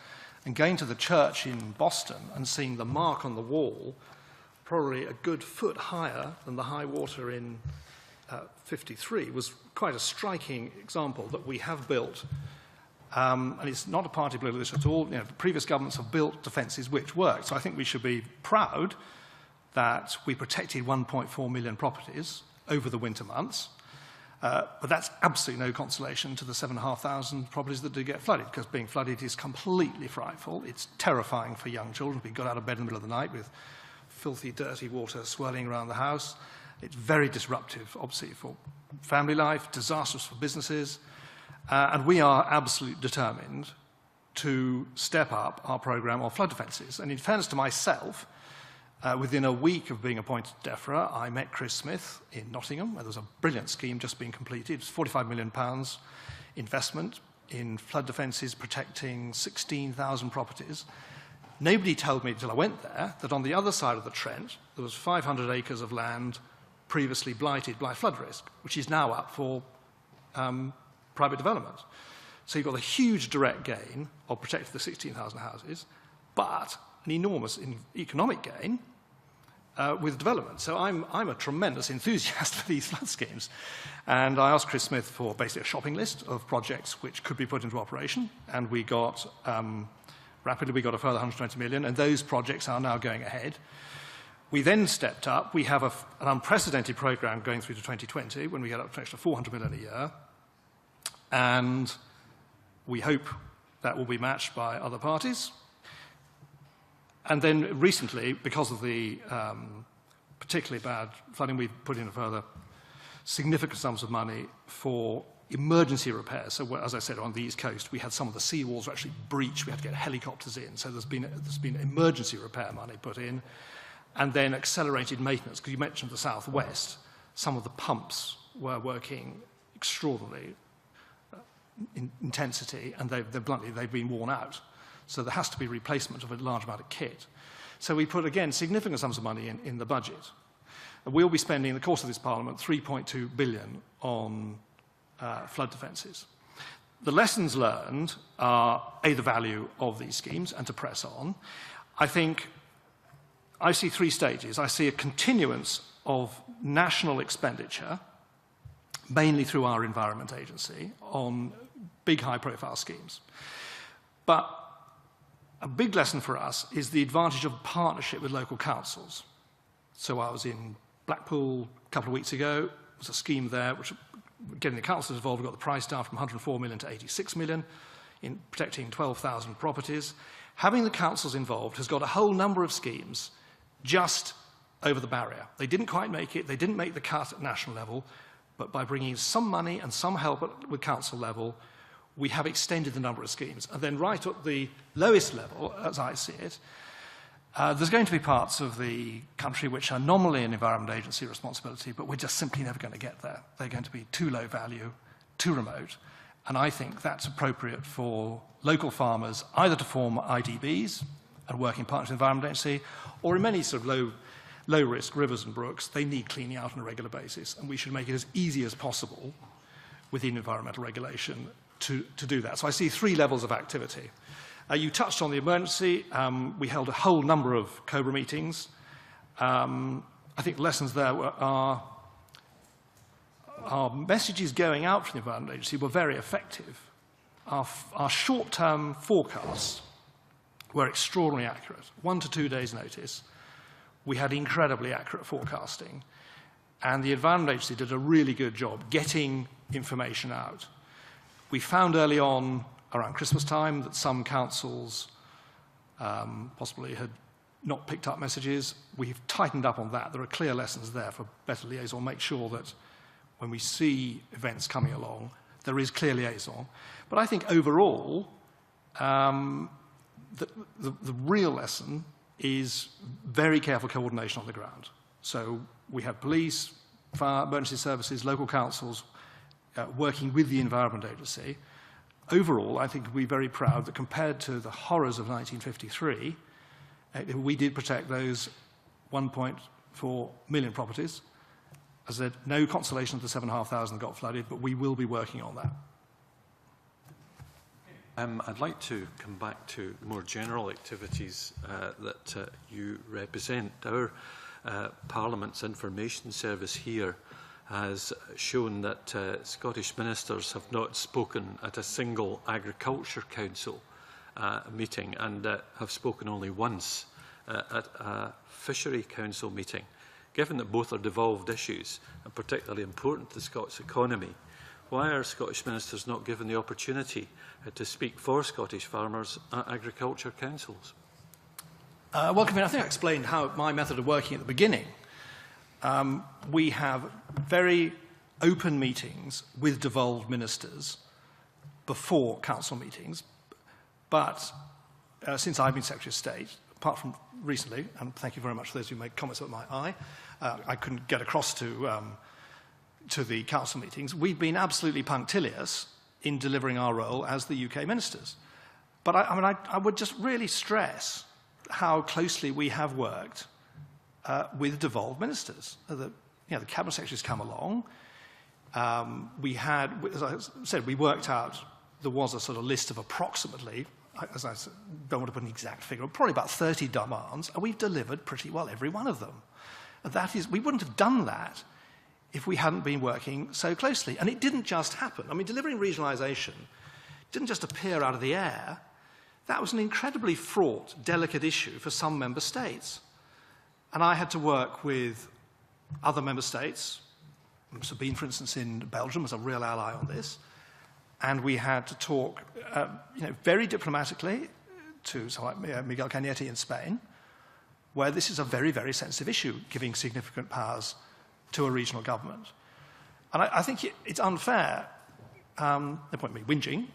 And going to the church in Boston and seeing the mark on the wall, probably a good foot higher than the high water in 53, was quite a striking example that we have built. And it's not a party political issue at all. You know, the previous governments have built defences which worked. So I think we should be proud that we protected 1.4 million properties over the winter months. But that's absolutely no consolation to the 7,500 properties that did get flooded, because being flooded is completely frightful. It's terrifying for young children. We got out of bed in the middle of the night with filthy, dirty water swirling around the house. It's very disruptive, obviously, for family life, disastrous for businesses. And we are absolutely determined to step up our programme of flood defences. And in fairness to myself, within a week of being appointed to DEFRA, I met Chris Smith in Nottingham, where there was a brilliant scheme just being completed. It's £45 million investment in flood defences protecting 16,000 properties. Nobody told me until I went there that on the other side of the Trent there was 500 acres of land previously blighted by flood risk, which is now up for private development. So you've got a huge direct gain of protecting the 16,000 houses, but an enormous economic gain with development. So I'm a tremendous enthusiast for these flood schemes. And I asked Chris Smith for basically a shopping list of projects which could be put into operation, and we got, rapidly we got a further 120 million, and those projects are now going ahead. We then stepped up. We have an unprecedented programme going through to 2020 when we get up to an extra 400 million a year. And we hope that will be matched by other parties. And then recently, because of the particularly bad flooding, we've put in a further significant sums of money for emergency repairs. So as I said, on the East Coast, we had some of the seawalls were actually breached. We had to get helicopters in. So there's been emergency repair money put in. And then accelerated maintenance, because you mentioned the southwest. Some of the pumps were working extraordinarily in intensity, and they've been worn out. So there has to be replacement of a large amount of kit. So we put, again, significant sums of money in the budget. And we'll be spending, in the course of this Parliament, 3.2 billion on flood defences. The lessons learned are, A, the value of these schemes, and to press on. I think I see three stages. I see a continuance of national expenditure, mainly through our Environment Agency, on big high-profile schemes. But a big lesson for us is the advantage of partnership with local councils. So I was in Blackpool a couple of weeks ago. There was a scheme there which, getting the councils involved, we got the price down from 104 million to 86 million in protecting 12,000 properties. Having the councils involved has got a whole number of schemes just over the barrier. They didn't quite make it. They didn't make the cut at national level. But by bringing some money and some help with council level, we have extended the number of schemes. And then right at the lowest level, as I see it, there's going to be parts of the country which are nominally an Environment Agency responsibility, but we're just simply never going to get there. They're going to be too low value, too remote. And I think that's appropriate for local farmers either to form IDBs and work in partnership with the Environment Agency, or in many sort of low-risk rivers and brooks, they need cleaning out on a regular basis. And we should make it as easy as possible within environmental regulation to do that. So I see three levels of activity. You touched on the emergency. We held a whole number of COBRA meetings. I think lessons there are our messages going out from the Environment Agency were very effective. Our short-term forecasts were extraordinarily accurate. 1 to 2 days' notice. We had incredibly accurate forecasting. And the Environment Agency did a really good job getting information out. We found early on, around Christmas time, that some councils possibly had not picked up messages. We've tightened up on that. There are clear lessons there for better liaison. Make sure that when we see events coming along, there is clear liaison. But I think overall, the real lesson is very careful coordination on the ground. So we have police, fire, emergency services, local councils working with the Environment Agency. Overall, I think we're very proud that compared to the horrors of 1953, we did protect those 1.4 million properties. As I said, no consolation of the 7,500 that got flooded, but we will be working on that. I'd like to come back to more general activities that you represent. Our Parliament's Information Service here has shown that Scottish ministers have not spoken at a single Agriculture Council meeting and have spoken only once at a Fishery Council meeting. Given that both are devolved issues and particularly important to the Scots economy, why are Scottish ministers not given the opportunity to speak for Scottish farmers at agriculture councils? Well, Convener, I think I explained how my method of working at the beginning. We have very open meetings with devolved ministers before council meetings, but since I've been Secretary of State, apart from recently, and thank you very much for those who made comments about my eye, I couldn't get across to the council meetings. We've been absolutely punctilious in delivering our role as the UK ministers. But I would just really stress how closely we have worked with devolved ministers. The Cabinet Secretaries come along. We had, as I said, we worked out, there was a sort of list of approximately, as I don't want to put an exact figure, probably about 30 demands, and we've delivered pretty well every one of them. And that is, we wouldn't have done that if we hadn't been working so closely. And it didn't just happen. I mean, delivering regionalisation didn't just appear out of the air. That was an incredibly fraught, delicate issue for some member states. And I had to work with other member states. Sabine, for instance, in Belgium was a real ally on this. And we had to talk very diplomatically to someone like Miguel Cañete in Spain, where this is a very, very sensitive issue, giving significant powers to a regional government. And I think it's unfair, no point in me whinging,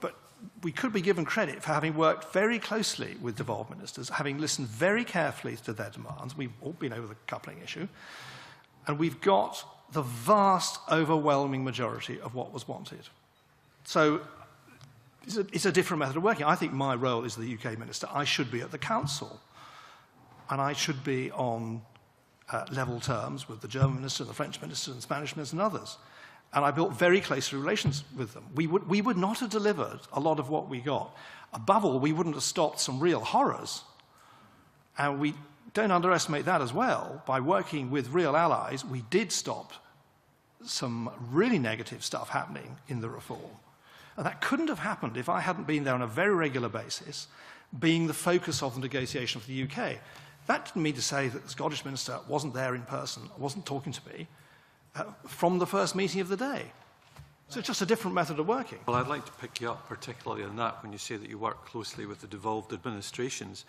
but we could be given credit for having worked very closely with devolved ministers, having listened very carefully to their demands. We've all been over the coupling issue, and we've got the vast, overwhelming majority of what was wanted. So it's a different method of working. I think my role as the UK minister, I should be at the council, and I should be on level terms with the German minister, the French minister, and the Spanish minister, and others. And I built very close relations with them. We would not have delivered a lot of what we got. Above all, we wouldn't have stopped some real horrors. And we don't underestimate that as well. By working with real allies, we did stop some really negative stuff happening in the reform. And that couldn't have happened if I hadn't been there on a very regular basis, being the focus of the negotiation for the UK. That didn't mean to say that the Scottish minister wasn't there in person, wasn't talking to me, from the first meeting of the day. So it's just a different method of working. Well, I'd like to pick you up particularly on that when you say that you work closely with the devolved administrations.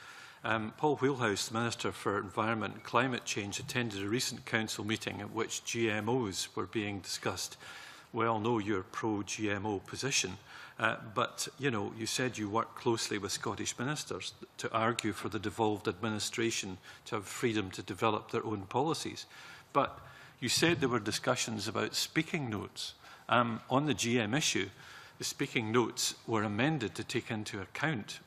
Paul Wheelhouse, the Minister for Environment and Climate Change, attended a recent council meeting at which GMOs were being discussed. We all know your pro-GMO position, but you said you work closely with Scottish ministers to argue for the devolved administration to have freedom to develop their own policies. But you said there were discussions about speaking notes. On the GM issue, the speaking notes were amended to take into account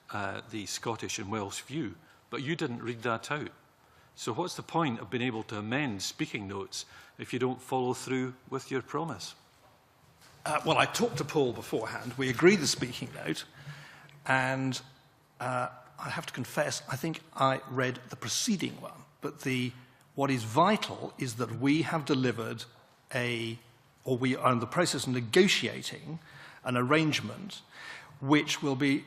the Scottish and Welsh view, but you didn't read that out. So what's the point of being able to amend speaking notes if you don't follow through with your promise? Well, I talked to Paul beforehand. We agreed the speaking note, and I have to confess, I think I read the preceding one. But what is vital is that we have delivered or we are in the process of negotiating an arrangement which will be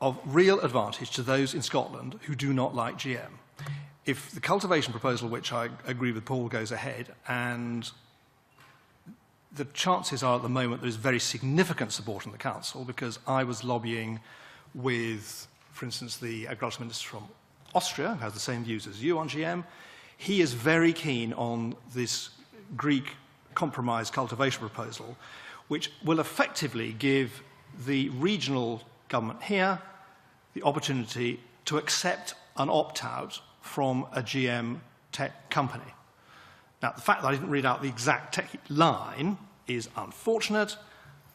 of real advantage to those in Scotland who do not like GM. If the cultivation proposal, which I agree with Paul, goes ahead, and the chances are at the moment there is very significant support in the Council, because I was lobbying with, for instance, the Agriculture Minister from Austria, who has the same views as you on GM. He is very keen on this Greek compromise cultivation proposal, which will effectively give the regional government here the opportunity to accept an opt-out from a GM tech company. Now, the fact that I didn't read out the exact tech line is unfortunate,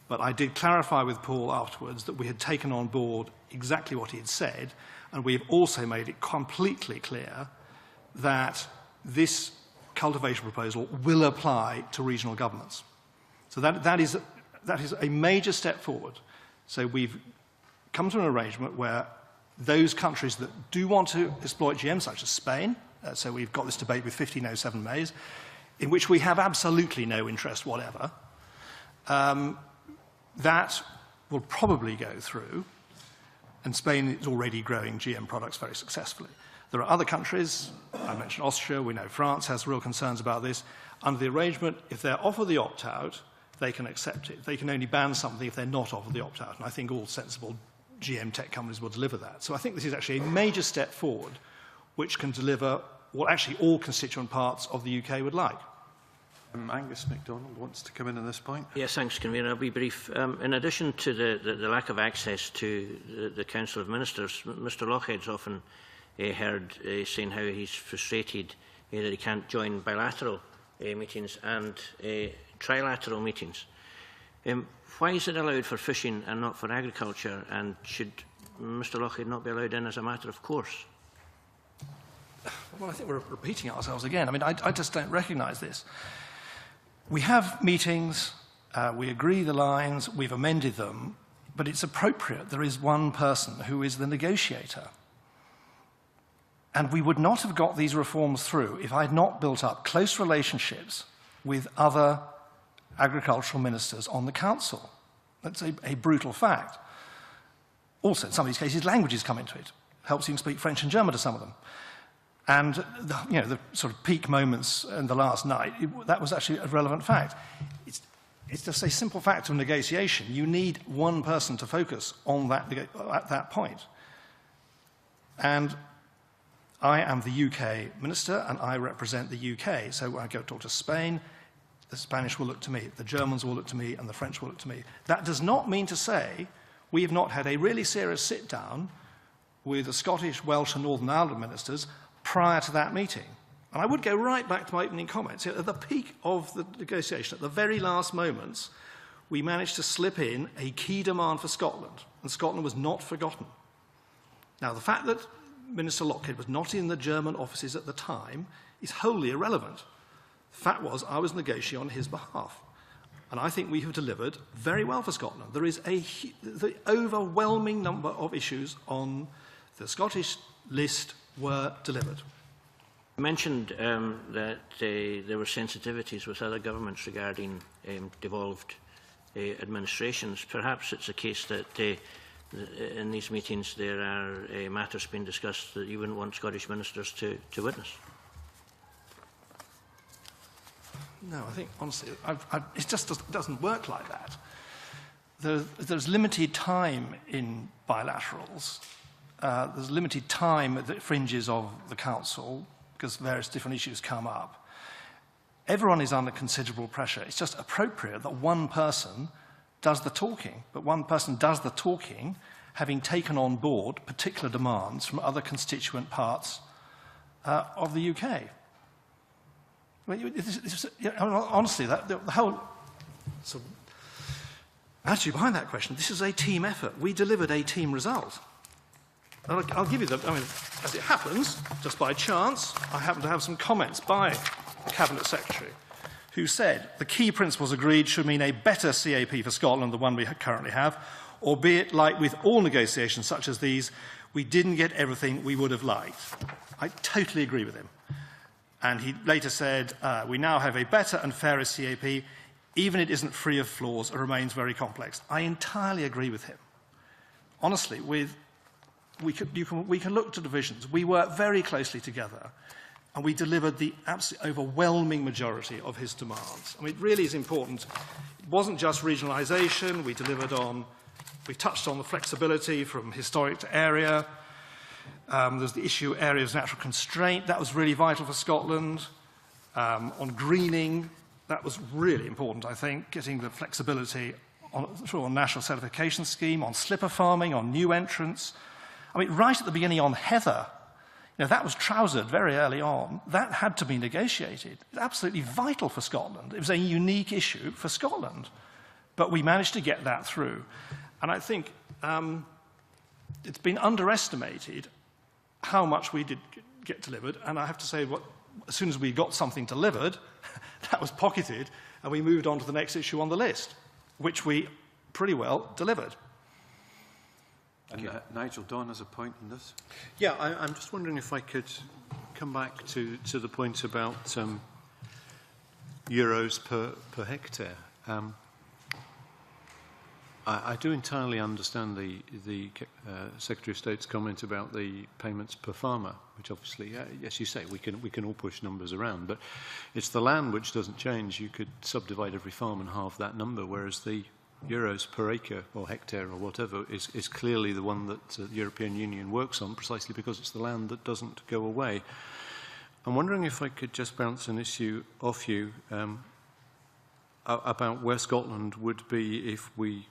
but I did clarify with Paul afterwards that we had taken on board exactly what he had said, and we have also made it completely clear that this cultivation proposal will apply to regional governments. So that is a major step forward. So we've come to an arrangement where those countries that do want to exploit GM, such as Spain, so we've got this debate with 1507 maize, in which we have absolutely no interest whatever, that will probably go through, and Spain is already growing GM products very successfully. There are other countries, I mentioned Austria, we know France has real concerns about this. Under the arrangement, if they're offered the opt-out, they can accept it. They can only ban something if they're not offered the opt-out, and I think all sensible GM tech companies will deliver that. So I think this is actually a major step forward which can deliver what actually all constituent parts of the UK would like. Angus MacDonald wants to come in on this point. Yes, thanks, Convener. I'll be brief. In addition to the lack of access to the Council of Ministers, Mr Lochhead's often heard saying how he's frustrated that he can't join bilateral meetings and trilateral meetings. Why is it allowed for fishing and not for agriculture? And should Mr Lockheed not be allowed in as a matter of course? Well, I think we're repeating ourselves again. I mean, I just don't recognise this. We have meetings, we agree the lines, we've amended them, but it's appropriate. There is one person who is the negotiator. And we would not have got these reforms through if I had not built up close relationships with other agricultural ministers on the council. That's a brutal fact. Also, in some of these cases, languages come into it. Helps you can speak French and German to some of them. And the sort of peak moments in the last night, that was actually a relevant fact. It's just a simple fact of negotiation. You need one person to focus on that at that point. And I am the UK minister, and I represent the UK. So when I go talk to Spain, the Spanish will look to me, the Germans will look to me, and the French will look to me. That does not mean to say we have not had a really serious sit-down with the Scottish, Welsh, and Northern Ireland ministers prior to that meeting. And I would go right back to my opening comments. At the peak of the negotiation, at the very last moments, we managed to slip in a key demand for Scotland, and Scotland was not forgotten. Now, the fact that Minister Lockhead was not in the German offices at the time is wholly irrelevant. The fact was, I was negotiating on his behalf. And I think we have delivered very well for Scotland. There is the overwhelming number of issues on the Scottish list were delivered. You mentioned that there were sensitivities with other governments regarding devolved administrations. Perhaps it's a case that in these meetings there are matters being discussed that you wouldn't want Scottish ministers to witness. No, I think, honestly, it just doesn't work like that. There's limited time in bilaterals. There's limited time at the fringes of the council because various different issues come up. Everyone is under considerable pressure. It's just appropriate that one person does the talking, but one person does the talking having taken on board particular demands from other constituent parts of the UK. I mean, honestly, the whole sort of attitude behind that question, this is a team effort. We delivered a team result. And I'll give you the, I mean, as it happens, just by chance, I happen to have some comments by the Cabinet Secretary who said the key principles agreed should mean a better CAP for Scotland than the one we currently have, albeit like with all negotiations such as these, we didn't get everything we would have liked. I totally agree with him. And he later said, we now have a better and fairer CAP, even if it isn't free of flaws, it remains very complex. I entirely agree with him. Honestly, we can look to divisions. We work very closely together, and we delivered the absolutely overwhelming majority of his demands. I mean, it really is important. It wasn't just regionalisation. We touched on the flexibility from historic to area. There's the issue areas of natural constraint. That was really vital for Scotland. On greening, that was really important, I think, getting the flexibility on national certification scheme, on slipper farming, on new entrants. I mean, right at the beginning on heather, that was trousered very early on. That had to be negotiated. It's absolutely vital for Scotland. It was a unique issue for Scotland. But we managed to get that through. And I think it's been underestimated how much we did get delivered. And I have to say, as soon as we got something delivered, that was pocketed, and we moved on to the next issue on the list, which we pretty well delivered. And Nigel, Don has a point on this. Yeah, I'm just wondering if I could come back to the point about euros per hectare. I do entirely understand the Secretary of State's comment about the payments per farmer, which obviously, yes, you say we can all push numbers around, but it's the land which doesn't change. You could subdivide every farm and halve that number, whereas the euros per acre or hectare or whatever is clearly the one that the European Union works on, precisely because it's the land that doesn't go away. I'm wondering if I could just bounce an issue off you about where Scotland would be if we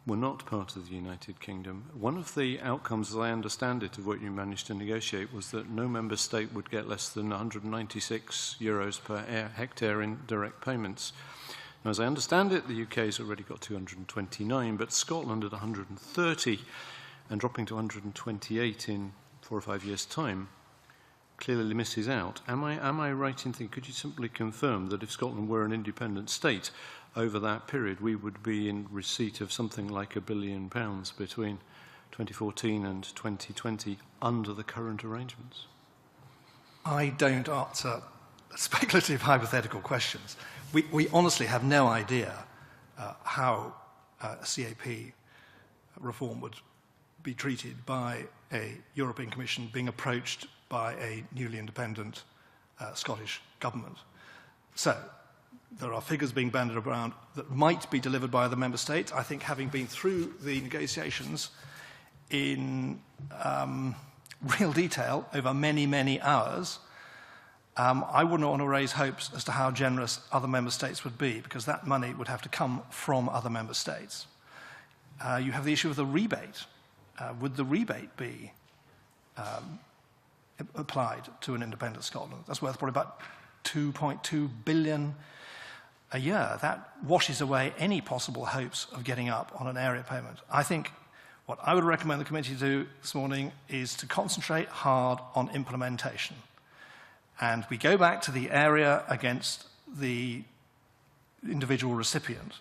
were not part of the United Kingdom. One of the outcomes, as I understand it, of what you managed to negotiate was that no member state would get less than 196 euros per hectare in direct payments. Now, as I understand it, the UK has already got 229, but Scotland at 130 and dropping to 128 in 4 or 5 years' time clearly misses out. Am I right in thinking, could you simply confirm that if Scotland were an independent state over that period, we would be in receipt of something like £1 billion between 2014 and 2020 under the current arrangements? I don't answer speculative hypothetical questions. We honestly have no idea how CAP reform would be treated by a European Commission being approached by a newly independent Scottish government. So there are figures being bandied around that might be delivered by other member states. I think having been through the negotiations in real detail over many, many hours, I wouldn't want to raise hopes as to how generous other member states would be, because that money would have to come from other member states. You have the issue of the rebate. Would the rebate be applied to an independent Scotland? That's worth probably about 2.2 billion a year. That washes away any possible hopes of getting up on an area payment. I think what I would recommend the committee do this morning is to concentrate hard on implementation. And we go back to the area against the individual recipient.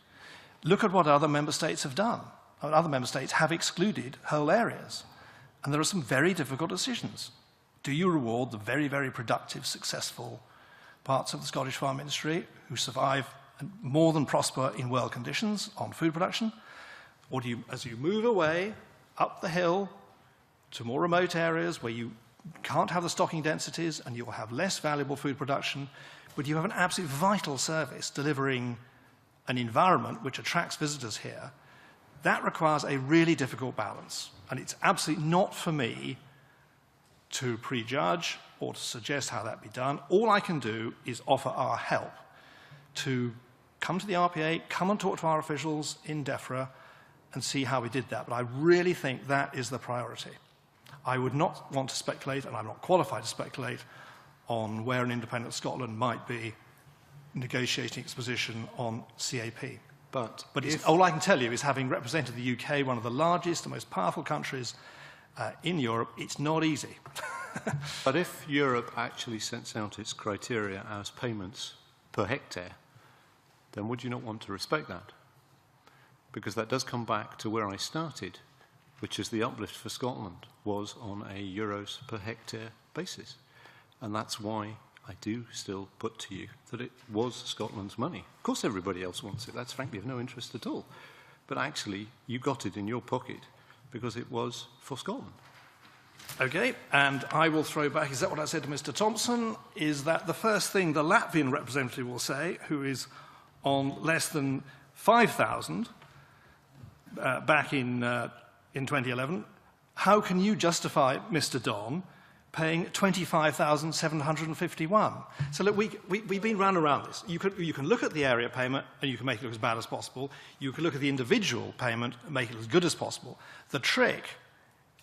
Look at what other member states have done. Other member states have excluded whole areas. And there are some very difficult decisions. Do you reward the very, very productive, successful parts of the Scottish farm industry who survive and more than prosper in world conditions on food production? Or do you, as you move away up the hill to more remote areas where you can't have the stocking densities and you'll have less valuable food production, but you have an absolute vital service delivering an environment which attracts visitors here, that requires a really difficult balance. And it's absolutely not for me to prejudge or to suggest how that be done. All I can do is offer our help to come to the RPA, come and talk to our officials in DEFRA and see how we did that. But I really think that is the priority. I would not want to speculate, and I'm not qualified to speculate, on where an independent Scotland might be negotiating its position on CAP. But all I can tell you is, having represented the UK, one of the largest and most powerful countries in Europe, it's not easy. But if Europe actually sets out its criteria as payments per hectare, then would you not want to respect that? Because that does come back to where I started, which is the uplift for Scotland was on a euros per hectare basis. And that's why I do still put to you that it was Scotland's money. Of course everybody else wants it. That's frankly of no interest at all. But actually, you got it in your pocket because it was for Scotland. Okay, and I will throw back, is that what I said to Mr. Thompson? Is that the first thing the Latvian representative will say, who is on less than 5,000 back in 2011, how can you justify, Mr. Don, paying 25,751? So look, we've been round around this. You can look at the area payment and you can make it look as bad as possible. You can look at the individual payment and make it look as good as possible. The trick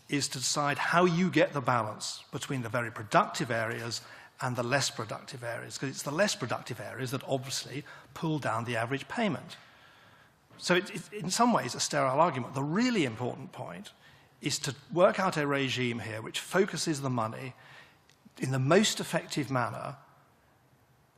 is to decide how you get the balance between the very productive areas and the less productive areas, because it's the less productive areas that obviously pull down the average payment. So it's in some ways a sterile argument. The really important point is to work out a regime here which focuses the money in the most effective manner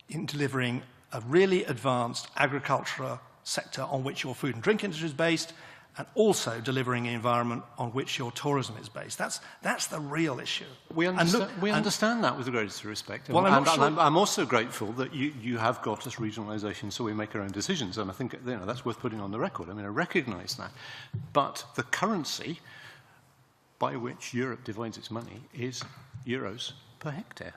in delivering a really advanced agricultural sector on which your food and drink industry is based, and also delivering an environment on which your tourism is based. That's the real issue. We understand that with the greatest respect. Well, I'm also grateful that you have got us regionalisation so we make our own decisions, and I think that's worth putting on the record. I mean, I recognise that. But the currency by which Europe divides its money is euros per hectare.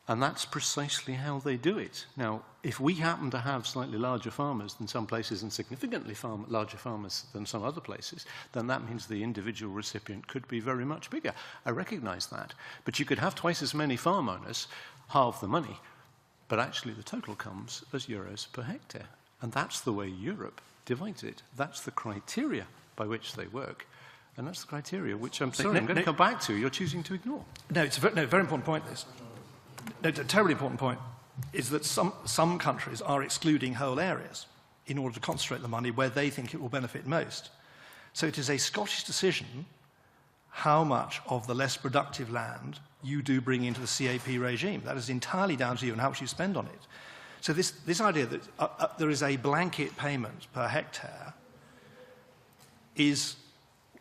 And that's precisely how they do it. Now, if we happen to have slightly larger farmers than some places and significantly larger farmers than some other places, then that means the individual recipient could be very much bigger. I recognise that. But you could have twice as many farm owners, halve the money, but actually the total comes as euros per hectare. And that's the way Europe divides it. That's the criteria by which they work. And that's the criteria which I'm going to come back to. You're choosing to ignore. No, it's a very important point, this. No, a terribly important point is that some countries are excluding whole areas. in order to concentrate the money where they think it will benefit most. So it is a Scottish decision how much of the less productive land you do bring into the CAP regime. That is entirely down to you and how much you spend on it. So this idea that there is a blanket payment per hectare is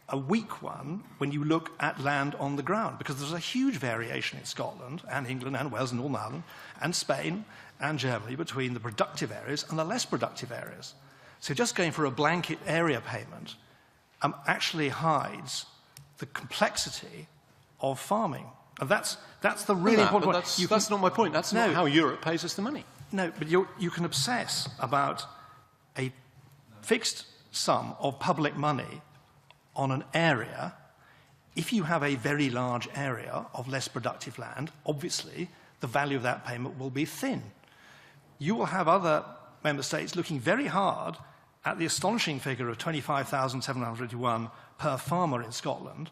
a weak one when you look at land on the ground, because there's a huge variation in Scotland and England and Wales and Northern Ireland and Spain and Germany between the productive areas and the less productive areas. So just going for a blanket area payment actually hides the complexity of farming. And that's the really important point. That's not my point. That's not how Europe pays us the money. No, but you can obsess about a fixed sum of public money on an area. If you have a very large area of less productive land, obviously the value of that payment will be thin. You will have other member states looking very hard at the astonishing figure of 25,781 per farmer in Scotland,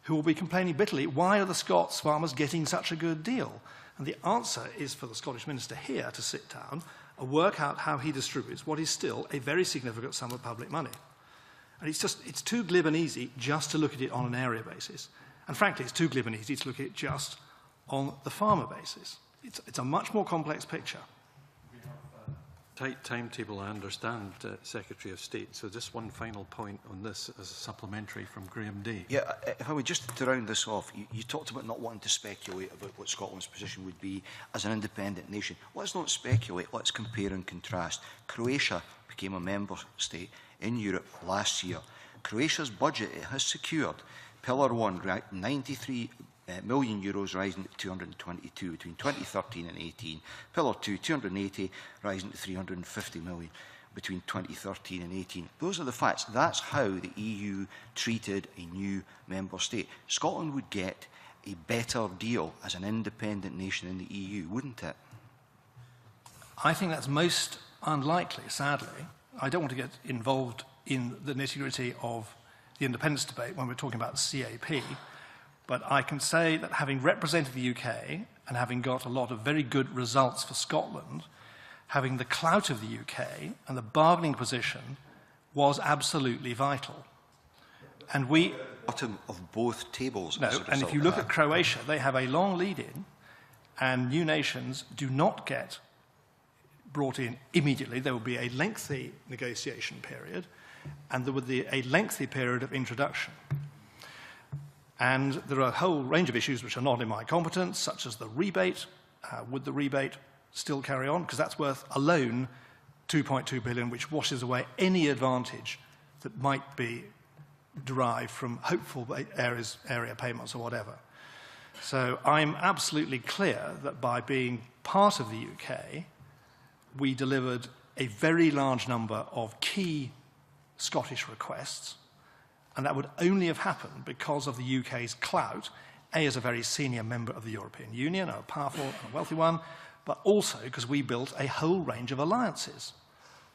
who will be complaining bitterly, why are the Scots farmers getting such a good deal? And the answer is for the Scottish Minister here to sit down and work out how he distributes what is still a very significant sum of public money. And it's too glib and easy just to look at it on an area basis. And frankly, it's too glib and easy to look at it just on the farmer basis. It's a much more complex picture. Tight timetable, I understand, Secretary of State. So just one final point on this as a supplementary from Graham Day. Yeah, if I would just to round this off, you talked about not wanting to speculate about what Scotland's position would be as an independent nation. Let's not speculate, let's compare and contrast. Croatia became a member state in Europe last year. Croatia's budget, it has secured Pillar 1, €93 million rising to 222 between 2013 and 18. Pillar 2, 280 rising to 350 million between 2013 and 18. Those are the facts. That's how the EU treated a new member state. Scotland would get a better deal as an independent nation in the EU, wouldn't it? I think that's most unlikely, sadly. I don't want to get involved in the nitty-gritty of the independence debate when we're talking about CAP, but I can say that having represented the UK and having got a lot of very good results for Scotland, having the clout of the UK and the bargaining position was absolutely vital. And we... Bottom of both tables. No, and if you look at Croatia, they have a long lead-in, and new nations do not get brought in immediately. There will be a lengthy negotiation period, and there would be a lengthy period of introduction. And there are a whole range of issues which are not in my competence, such as the rebate. Would the rebate still carry on? Because that's worth alone $2.2 billion, which washes away any advantage that might be derived from hopeful area payments or whatever. So I'm absolutely clear that by being part of the UK, we delivered a very large number of key Scottish requests, and that would only have happened because of the UK's clout, A, as a very senior member of the European Union, a powerful and a wealthy one, but also because we built a whole range of alliances.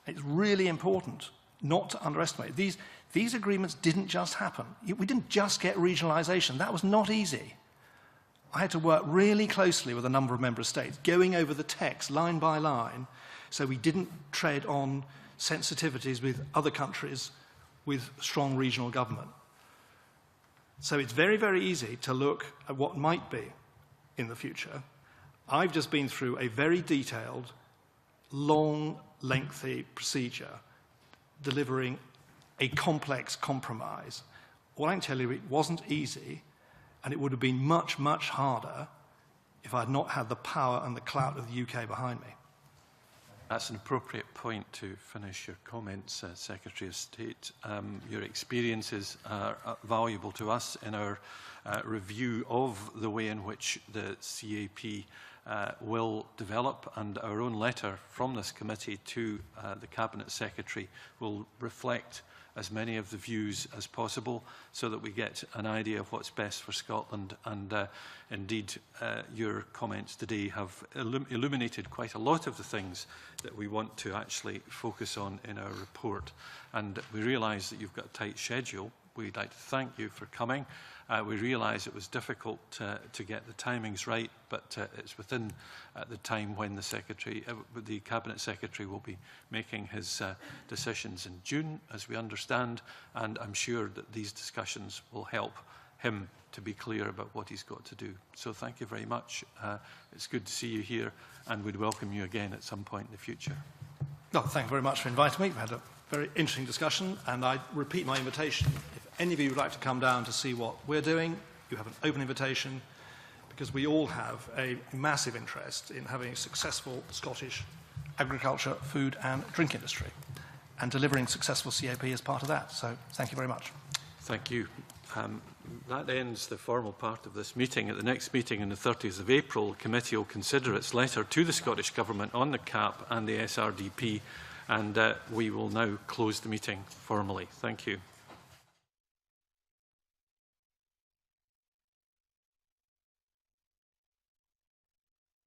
It's really important not to underestimate. These agreements didn't just happen. We didn't just get regionalisation. That was not easy. I had to work really closely with a number of member states, going over the text line by line, so we didn't tread on sensitivities with other countries with strong regional government. So it's very, very easy to look at what might be in the future. I've just been through a very detailed, long, lengthy procedure delivering a complex compromise. All I can tell you, it wasn't easy, and it would have been much, much harder if I had not had the power and the clout of the UK behind me. That's an appropriate point to finish your comments, Secretary of State. Your experiences are valuable to us in our review of the way in which the CAP will develop, and our own letter from this committee to the Cabinet Secretary will reflect as many of the views as possible so that we get an idea of what's best for Scotland. And indeed, your comments today have illuminated quite a lot of the things that we want to actually focus on in our report. And we realise that you've got a tight schedule, we'd like to thank you for coming. We realise it was difficult to get the timings right, but it's within the time when the Cabinet Secretary will be making his decisions in June, as we understand, and I'm sure that these discussions will help him to be clear about what he's got to do. So thank you very much. It's good to see you here, and we'd welcome you again at some point in the future. No, thank you very much for inviting me. We've had a very interesting discussion, and I repeat my invitation. If any of you would like to come down to see what we're doing, you have an open invitation, because we all have a massive interest in having a successful Scottish agriculture, food and drink industry, and delivering successful CAP as part of that. So thank you very much. Thank you. That ends the formal part of this meeting. At the next meeting on the 30th of April, the committee will consider its letter to the Scottish Government on the CAP and the SRDP, and we will now close the meeting formally. Thank you.